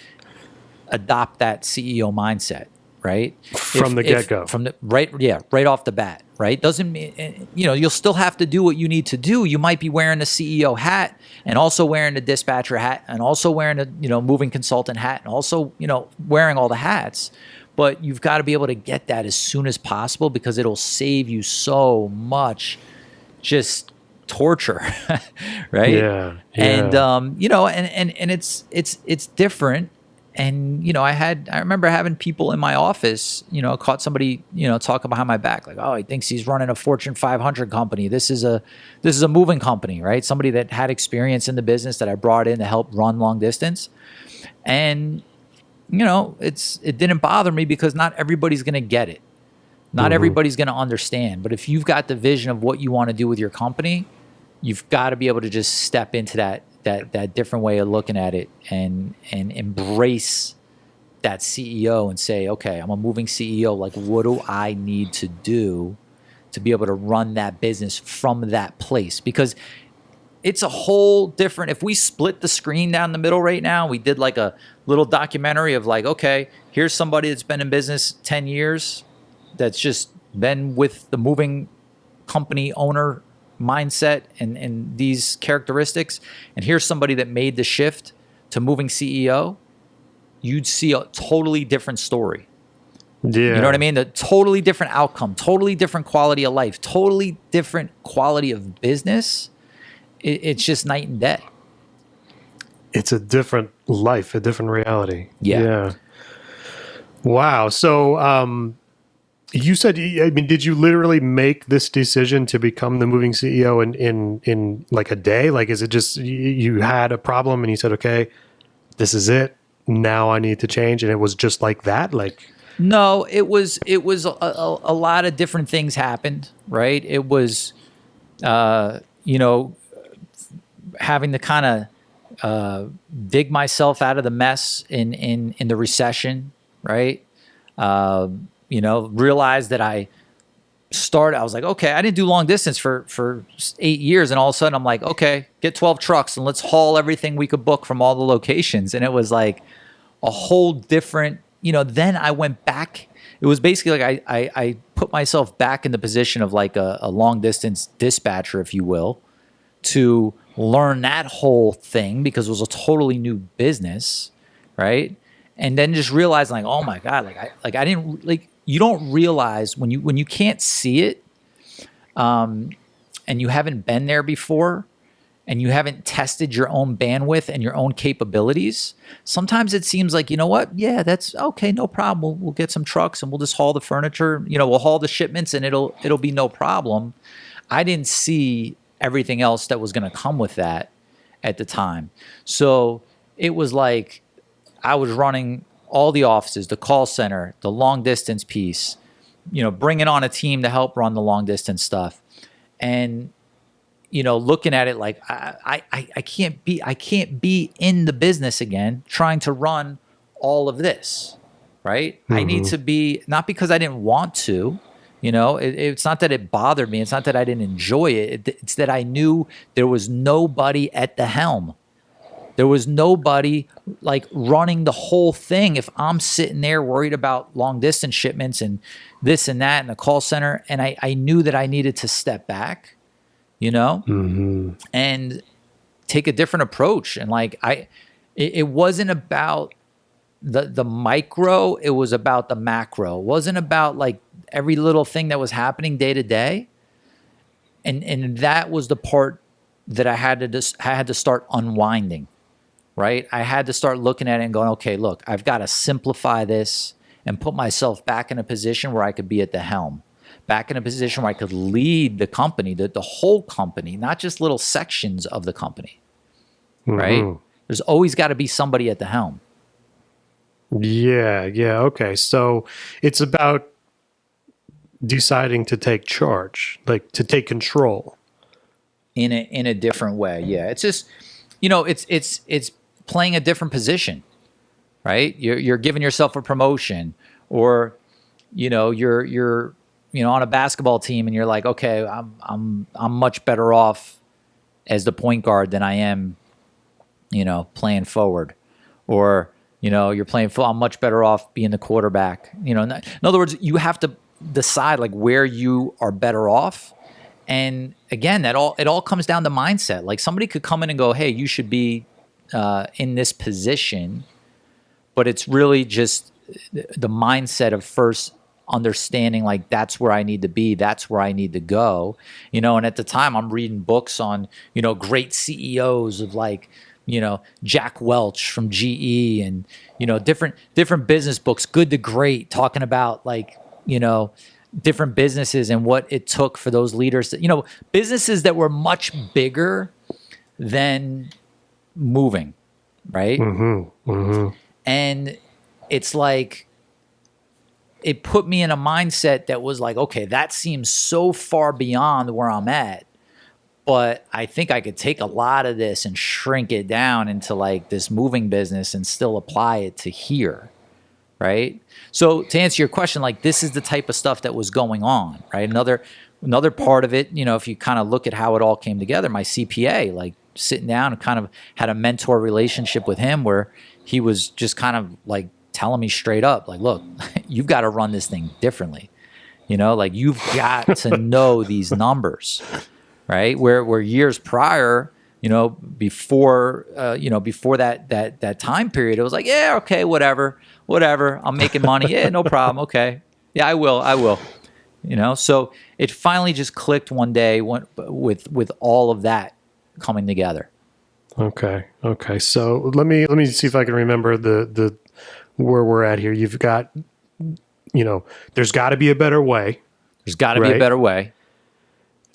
Adopt that CEO mindset, right? From the get-go. Right off the bat, right? Doesn't mean, you'll still have to do what you need to do. You might be wearing the CEO hat and also wearing the dispatcher hat and also wearing the moving consultant hat and also wearing all the hats. But you've got to be able to get that as soon as possible, because it'll save you so much just torture, right? Yeah. And and it's different. And I remember having people in my office, caught somebody, talking behind my back, like, oh, he thinks he's running a Fortune 500 company. This is a moving company, right? Somebody that had experience in the business that I brought in to help run long distance. And it didn't bother me, because not everybody's going to get it. Not everybody's going to understand. But if you've got the vision of what you want to do with your company, you've got to be able to just step into that different way of looking at it and embrace that CEO and say, okay, I'm a moving CEO. Like, what do I need to do to be able to run that business from that place? Because it's a whole different. If we split the screen down the middle right now, we did like a little documentary of like, okay, here's somebody that's been in business 10 years, that's just been with the moving company owner mindset and these characteristics, and here's somebody that made the shift to moving CEO, you'd see a totally different story. Yeah. You know what I mean? A totally different outcome, totally different quality of life, totally different quality of business. It's just night and day. It's a different life, a different reality. Yeah. Wow. So, you said, I mean, did you literally make this decision to become the moving CEO in like a day? Like, is it just you had a problem and you said, okay, this is it. Now I need to change. And it was just like that? Like, No, it was a lot of different things happened, right? It was, having to kind of dig myself out of the mess in the recession, right? Realized that I was like, okay, I didn't do long distance for 8 years. And all of a sudden I'm like, okay, get 12 trucks and let's haul everything we could book from all the locations. And it was like a whole different, then I went back. It was basically like I put myself back in the position of like a long distance dispatcher, if you will, to learn that whole thing because it was a totally new business, right? And then just realizing like, oh my God, I didn't like, you don't realize when you can't see it, and you haven't been there before, and you haven't tested your own bandwidth and your own capabilities, sometimes it seems like, you know what? Yeah, that's okay, no problem. We'll get some trucks and we'll just haul the furniture. We'll haul the shipments and it'll be no problem. I didn't see everything else that was going to come with that at the time. So it was like I was running all the offices, the call center, the long distance piece, bringing on a team to help run the long distance stuff. And looking at it like I can't be in the business again trying to run all of this, right? Mm-hmm. I need to be, not because I didn't want to, it's not that it bothered me. It's not that I didn't enjoy it. It's that I knew there was nobody at the helm. There was nobody like running the whole thing. If I'm sitting there worried about long distance shipments and this and that in the call center, and I knew that I needed to step back, mm-hmm. and take a different approach. And like, it wasn't about the micro, it was about the macro. It wasn't about like every little thing that was happening day to day. And that was the part that I had to start unwinding, right? I had to start looking at it and going, okay, look, I've got to simplify this and put myself back in a position where I could be at the helm. Back in a position where I could lead the company, the whole company, not just little sections of the company, right? Mm-hmm. There's always got to be somebody at the helm. Yeah. Okay. So it's about deciding to take charge, like to take control. In a different way. Yeah. It's just, it's playing a different position, right? You're giving yourself a promotion, or, you're on a basketball team and you're like, okay, I'm much better off as the point guard than I am, playing forward, or, you're playing I'm much better off being the quarterback. In other words, you have to decide like where you are better off. And again, it all comes down to mindset. Like somebody could come in and go, hey, you should be in this position, but it's really just the mindset of first understanding like that's where I need to be, that's where I need to go, and at the time I'm reading books on, great CEOs of like, Jack Welch from GE and, different business books, Good to Great, talking about like, different businesses and what it took for those leaders to, businesses that were much bigger than moving, right? Mm-hmm. Mm-hmm. And it's like, it put me in a mindset that was like, okay, that seems so far beyond where I'm at, but I think I could take a lot of this and shrink it down into like this moving business and still apply it to here, right? So to answer your question, like this is the type of stuff that was going on, right? Another another part of it, if you kind of look at how it all came together, my CPA, like sitting down and kind of had a mentor relationship with him where he was just kind of like telling me straight up, like, look, you've got to run this thing differently. Like you've got to know these numbers, right? Where years prior, before that time period, it was like, yeah, okay, whatever, I'm making money. Yeah, no problem. Okay. Yeah, I will. So it finally just clicked one day with all of that coming together. Okay. So let me see if I can remember the where we're at here. You've got, there's got to be a better way. There's got to be a better way.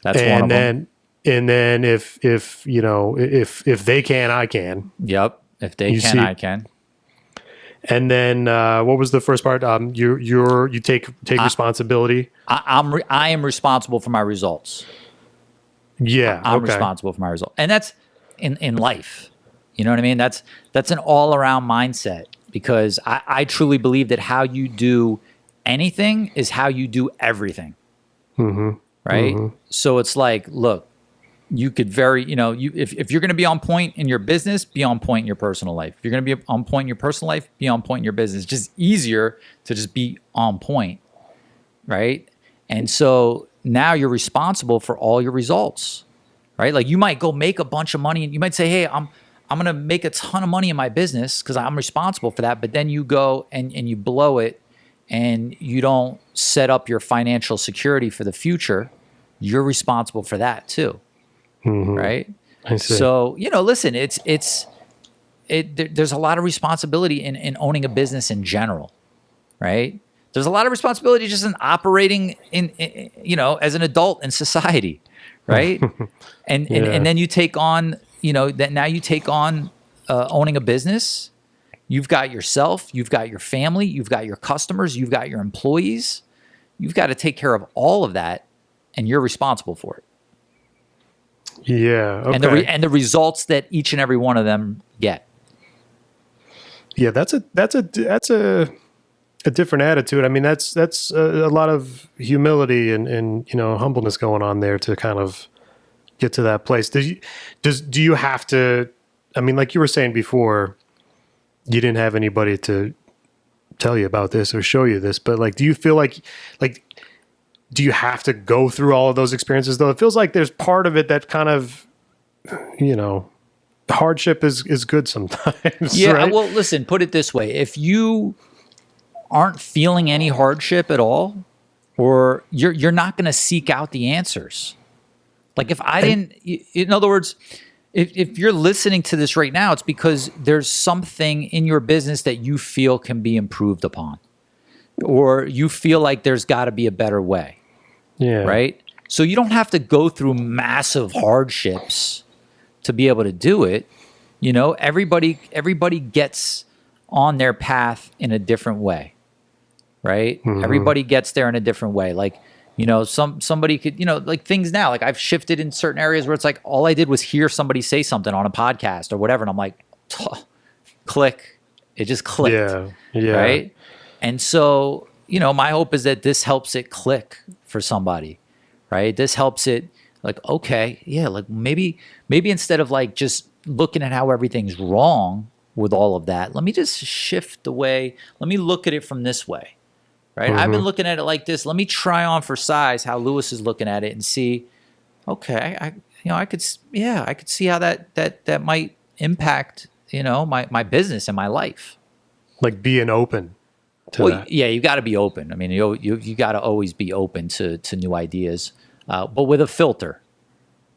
That's one of them. And then if they can, I can. Yep. If they can, I can. And then what was the first part? You take responsibility. I am responsible for my results. Yeah, I'm responsible for my results, and that's in life. You know what I mean? That's an all around mindset, because I truly believe that how you do anything is how you do everything. Mm-hmm. Right. Mm-hmm. So it's like, look, you could if you're going to be on point in your business, be on point in your personal life. If you're going to be on point in your personal life, be on point in your business. It's just easier to just be on point. Right. And so now you're responsible for all your results. Right. Like you might go make a bunch of money and you might say, hey, I'm going to make a ton of money in my business because I'm responsible for that. But then you go and you blow it and you don't set up your financial security for the future. You're responsible for that too. Mm-hmm. Right. I see. So, listen, there's a lot of responsibility in owning a business in general. Right. There's a lot of responsibility just in operating in as an adult in society. Right. and then you take on, now you take on owning a business. You've got yourself, you've got your family, you've got your customers, you've got your employees. You've got to take care of all of that, and you're responsible for it. Yeah. Okay. And the results that each and every one of them get. Yeah, that's a different attitude. I mean, that's a lot of humility and humbleness going on there to kind of get to that place. Do you have to? I mean, like you were saying before, you didn't have anybody to tell you about this or show you this, but like, do you feel like do you have to go through all of those experiences though? It feels like there's part of it that kind of, hardship is good sometimes. Yeah. Right? Well, listen, put it this way. If you aren't feeling any hardship at all, or you're not going to seek out the answers. Like if I didn't, in other words, if you're listening to this right now, it's because there's something in your business that you feel can be improved upon, or you feel like there's got to be a better way. Yeah. Right. So you don't have to go through massive hardships to be able to do it. Everybody gets on their path in a different way. Right. Mm-hmm. Everybody gets there in a different way. Like, somebody could, like things now, like I've shifted in certain areas where it's like, all I did was hear somebody say something on a podcast or whatever. And I'm like, click. It just clicked. Yeah. Yeah. Right. And so, my hope is that this helps it click for somebody, right? This helps it like, okay, yeah, like maybe instead of like just looking at how everything's wrong with all of that, let me just shift the way, let me look at it from this way. Right. Mm-hmm. I've been looking at it like this. Let me try on for size how Lewis is looking at it and see, okay, I could see how that might impact, my business and my life. Like being open to that. Yeah, you got to be open. I mean, you got to always be open to new ideas, but with a filter,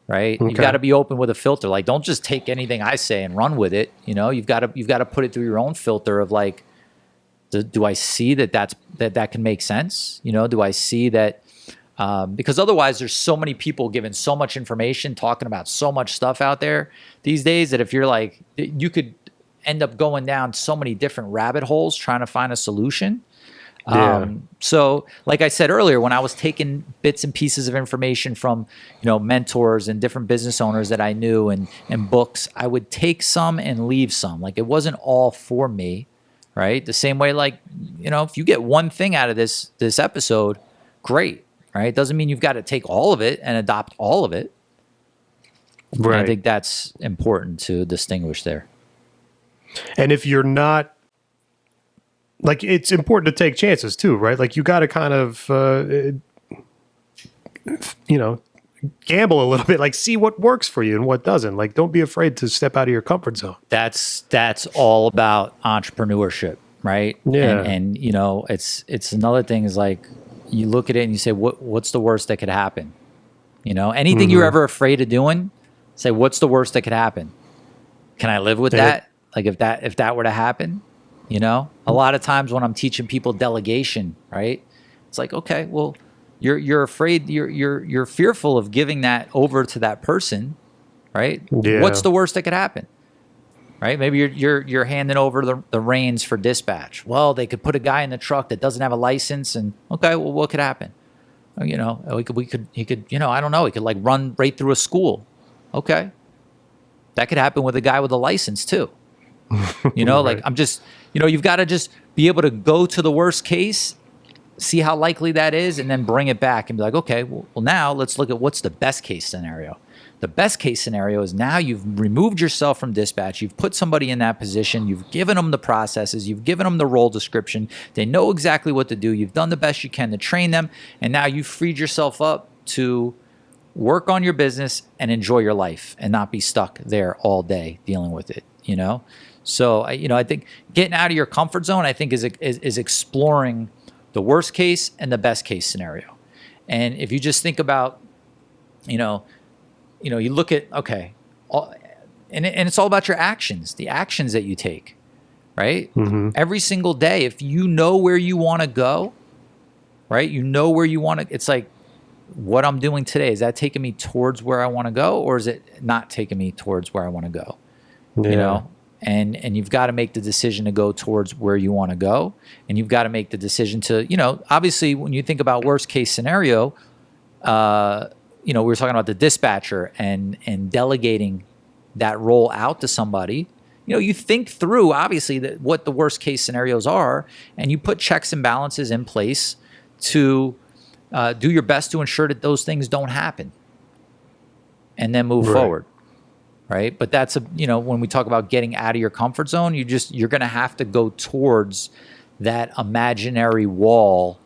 right? Okay. You got to be open with a filter. Like, don't just take anything I say and run with it. You've got to put it through your own filter of like, do I see that can make sense? Do I see that? Because otherwise there's so many people giving so much information, talking about so much stuff out there these days that if you're like, you could end up going down so many different rabbit holes trying to find a solution. Yeah. So like I said earlier, when I was taking bits and pieces of information from, mentors and different business owners that I knew and books, I would take some and leave some. Like it wasn't all for me. Right. The same way, like, if you get one thing out of this episode, great. right? Doesn't mean you've got to take all of it and adopt all of it. Right. And I think that's important to distinguish there. And if you're not, like, it's important to take chances too, right? Like, you got to kind of, gamble a little bit, like see what works for you and what doesn't. Like, don't be afraid to step out of your comfort zone. That's all about entrepreneurship, right? Yeah. And it's another thing is like, you look at it and you say, what's the worst that could happen? Anything you're ever afraid of doing, say, what's the worst that could happen? Can I live with that? Like, if that were to happen, a lot of times when I'm teaching people delegation, right? It's like, okay, well, you're afraid, you're fearful of giving that over to that person, right? Yeah. What's the worst that could happen? Right? Maybe you're handing over the reins for dispatch. Well, they could put a guy in the truck that doesn't have a license, and okay, well, what could happen? He could, I don't know, he could like run right through a school. Okay. That could happen with a guy with a license too. Right. Like, I'm just, you've got to just be able to go to the worst case, see how likely that is, and then bring it back and be like, okay, well, now let's look at what's the best case scenario. The best case scenario is now you've removed yourself from dispatch. You've put somebody in that position. You've given them the processes. You've given them the role description. They know exactly what to do. You've done the best you can to train them. And now you've freed yourself up to work on your business and enjoy your life and not be stuck there all day dealing with it, So, I think getting out of your comfort zone, I think, is exploring the worst case and the best case scenario. And if you just think about, you look at, okay, and it's all about your actions, the actions that you take, right? Mm-hmm. Every single day, if you know where you want to go, right? Where you want to, it's like, what I'm doing today, is that taking me towards where I want to go, or is it not taking me towards where I want to go? Yeah. And you've got to make the decision to go towards where you want to go. And you've got to make the decision to, obviously when you think about worst case scenario, we were talking about the dispatcher and delegating that role out to somebody. You think through obviously what the worst case scenarios are, and you put checks and balances in place to do your best to ensure that those things don't happen, and then move forward. Right. But that's when we talk about getting out of your comfort zone, you're going to have to go towards that imaginary wall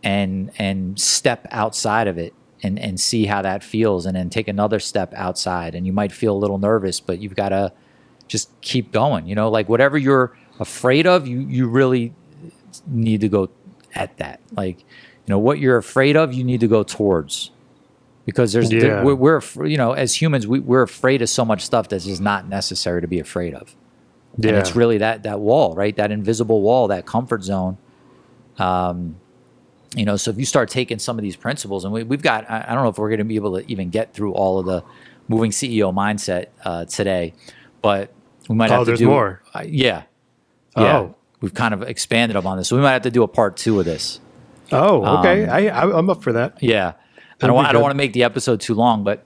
and step outside of it and see how that feels, and then take another step outside. And you might feel a little nervous, but you've got to just keep going. Like whatever you're afraid of, you really need to go at that. Like, what you're afraid of, you need to go towards. Because we're as humans, we're afraid of so much stuff that's just not necessary to be afraid of. Yeah. And it's really that wall, right? That invisible wall, that comfort zone. So if you start taking some of these principles, and we've got, I don't know if we're going to be able to even get through all of the moving CEO mindset today, but we might have to do more. Yeah. Oh. We've kind of expanded upon this. So we might have to do a part 2 of this. Oh, okay. I'm up for that. Yeah. I don't want to make the episode too long, but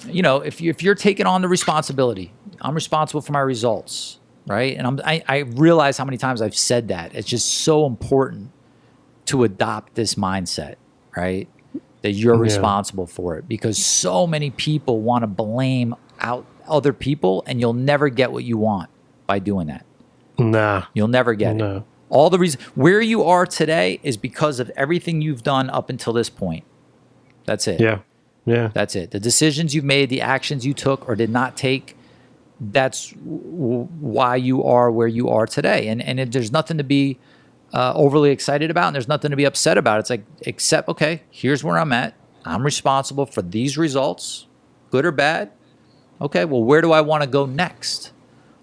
if you're taking on the responsibility, I'm responsible for my results, right? And I realize how many times I've said that. It's just so important to adopt this mindset, right? That you're responsible for it, because so many people want to blame out other people, and you'll never get what you want by doing that. Nah, you'll never get it. All the reason where you are today is because of everything you've done up until this point. That's it. Yeah. That's it. The decisions you've made, the actions you took or did not take, that's why you are where you are today. And there's nothing to be overly excited about, and there's nothing to be upset about. It's like, except, okay, here's where I'm at. I'm responsible for these results, good or bad. Okay, well, where do I want to go next?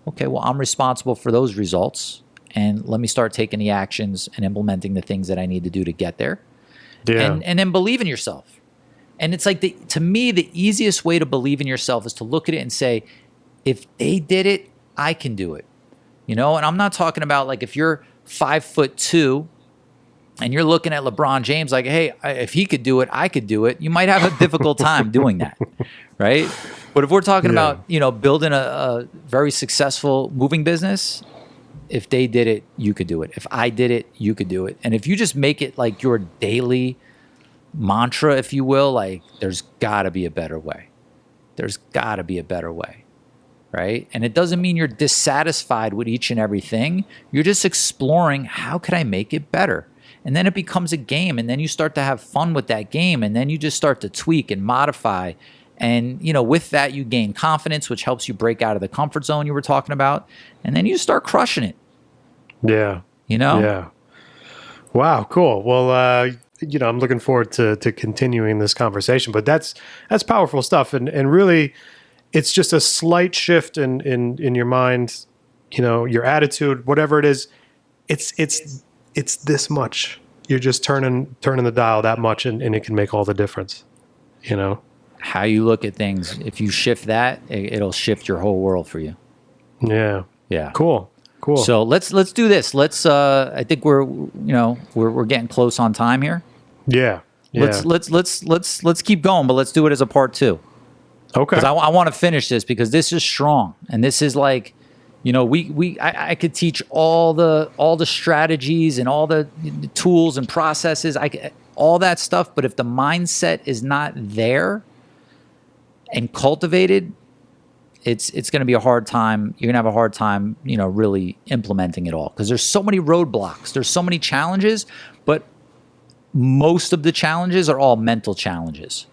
Okay, well, I'm responsible for those results, and let me start taking the actions and implementing the things that I need to do to get there. Yeah. And then believe in yourself. And it's like, to me, the easiest way to believe in yourself is to look at it and say, if they did it, I can do it. And I'm not talking about like if you're 5'2" and you're looking at LeBron James like, hey, if he could do it, I could do it. You might have a difficult time doing that, right? But if we're talking about, building a very successful moving business, if they did it, you could do it. If I did it, you could do it. And if you just make it like your daily mantra, if you will, like there's got to be a better way. There's got to be a better way, right? And it doesn't mean you're dissatisfied with each and everything. You're just exploring, how could I make it better? And then it becomes a game, and then you start to have fun with that game, and then you just start to tweak and modify. And, you know, with that, you gain confidence, which helps you break out of the comfort zone you were talking about. And then you start crushing it. Yeah. You know? Yeah. Wow. Cool. Well, you know, I'm looking forward to continuing this conversation, but that's powerful stuff. And really, it's just a slight shift in your mind, you know, your attitude, whatever it is. It's this much. You're just turning the dial that much, and it can make all the difference, you know? How you look at things. If you shift that, it'll shift your whole world for you. Yeah. Yeah. Cool. So let's do this. I think we're getting close on time here. Yeah. Let's keep going, but let's do it as a part 2. Okay. Because I want to finish this, because this is strong, and this is like, you know, I could teach all the strategies and all the tools and processes, all that stuff, but if the mindset is not there and cultivated, it's going to be a hard time. You're going to have a hard time, you know, really implementing it all, because there's so many roadblocks, there's so many challenges, but most of the challenges are all mental challenges.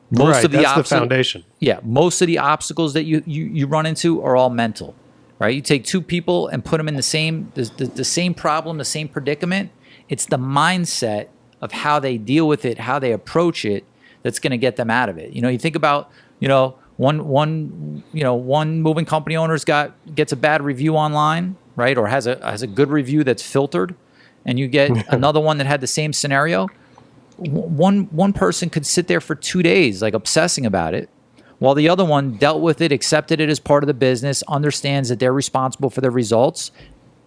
Most of that's the foundation. Yeah, most of the obstacles that you run into are all mental, right? You take two people and put them in the same problem, the same predicament. It's the mindset of how they deal with it, how they approach it, that's going to get them out of it. You know, you think about, you know, one moving company owner's gets a bad review online, right? Or has a good review that's filtered, and you get another one that had the same scenario. One person could sit there for 2 days, like obsessing about it, while the other one dealt with it, accepted it as part of the business, understands that they're responsible for their results,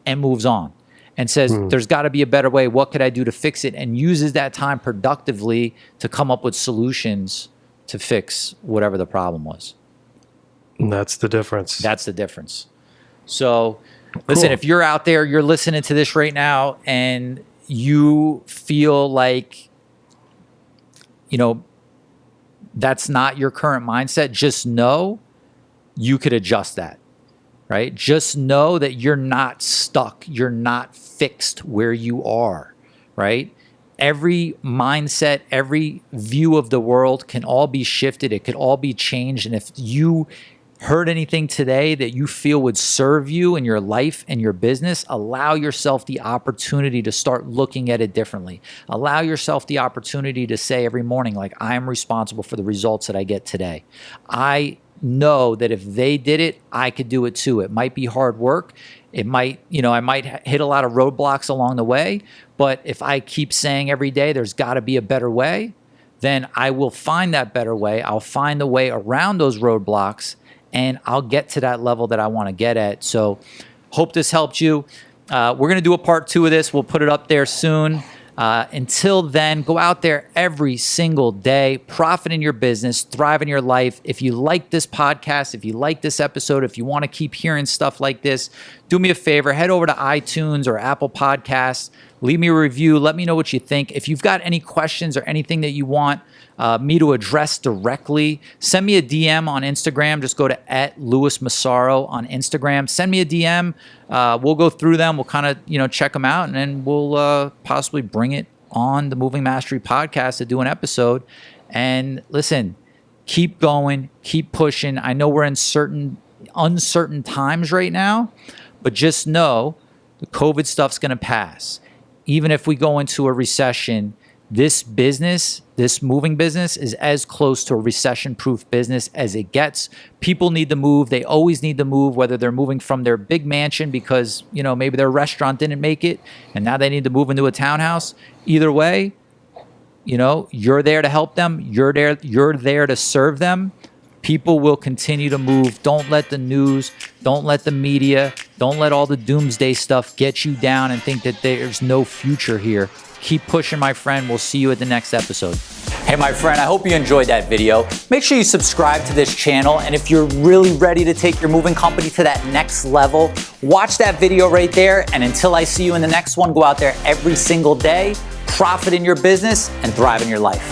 and moves on. And says, there's got to be a better way. What could I do to fix it? And uses that time productively to come up with solutions to fix whatever the problem was. And that's the difference. That's the difference. So, listen, if you're out there, you're listening to this right now, and you feel like, you know, that's not your current mindset, just know you could adjust that. Right? Just know that you're not stuck. You're not fixed where you are, right? Every mindset, every view of the world can all be shifted. It could all be changed. And if you heard anything today that you feel would serve you in your life and your business, allow yourself the opportunity to start looking at it differently. Allow yourself the opportunity to say every morning, like, I am responsible for the results that I get today. I know that if they did it, I could do it too. It might be hard work. It might, you know, I might hit a lot of roadblocks along the way, but if I keep saying every day, there's got to be a better way, then I will find that better way. I'll find the way around those roadblocks, and I'll get to that level that I want to get at. So hope this helped you. We're going to do a part 2 of this. We'll put it up there soon. Until then, go out there every single day, profit in your business, thrive in your life. If you like this podcast, if you like this episode, if you want to keep hearing stuff like this, do me a favor, head over to iTunes or Apple Podcasts, leave me a review, let me know what you think. If you've got any questions or anything that you want me to address directly, send me a DM on Instagram. Just go to @LewisMassaro on Instagram. Send me a DM. We'll go through them. We'll kind of, you know, check them out, and then we'll possibly bring it on the Moving Mastery podcast to do an episode. And listen, keep going, keep pushing. I know we're in uncertain times right now, but just know the COVID stuff's going to pass. Even if we go into a recession, this business, this moving business, is as close to a recession-proof business as it gets. People need to move. They always need to move, whether they're moving from their big mansion because, you know, maybe their restaurant didn't make it and now they need to move into a townhouse. Either way, you know, you're there to help them. You're there to serve them. People will continue to move. Don't let the news, don't let the media, don't let all the doomsday stuff get you down and think that there's no future here. Keep pushing, my friend. We'll see you at the next episode. Hey, my friend, I hope you enjoyed that video. Make sure you subscribe to this channel. And if you're really ready to take your moving company to that next level, watch that video right there. And until I see you in the next one, go out there every single day, profit in your business and thrive in your life.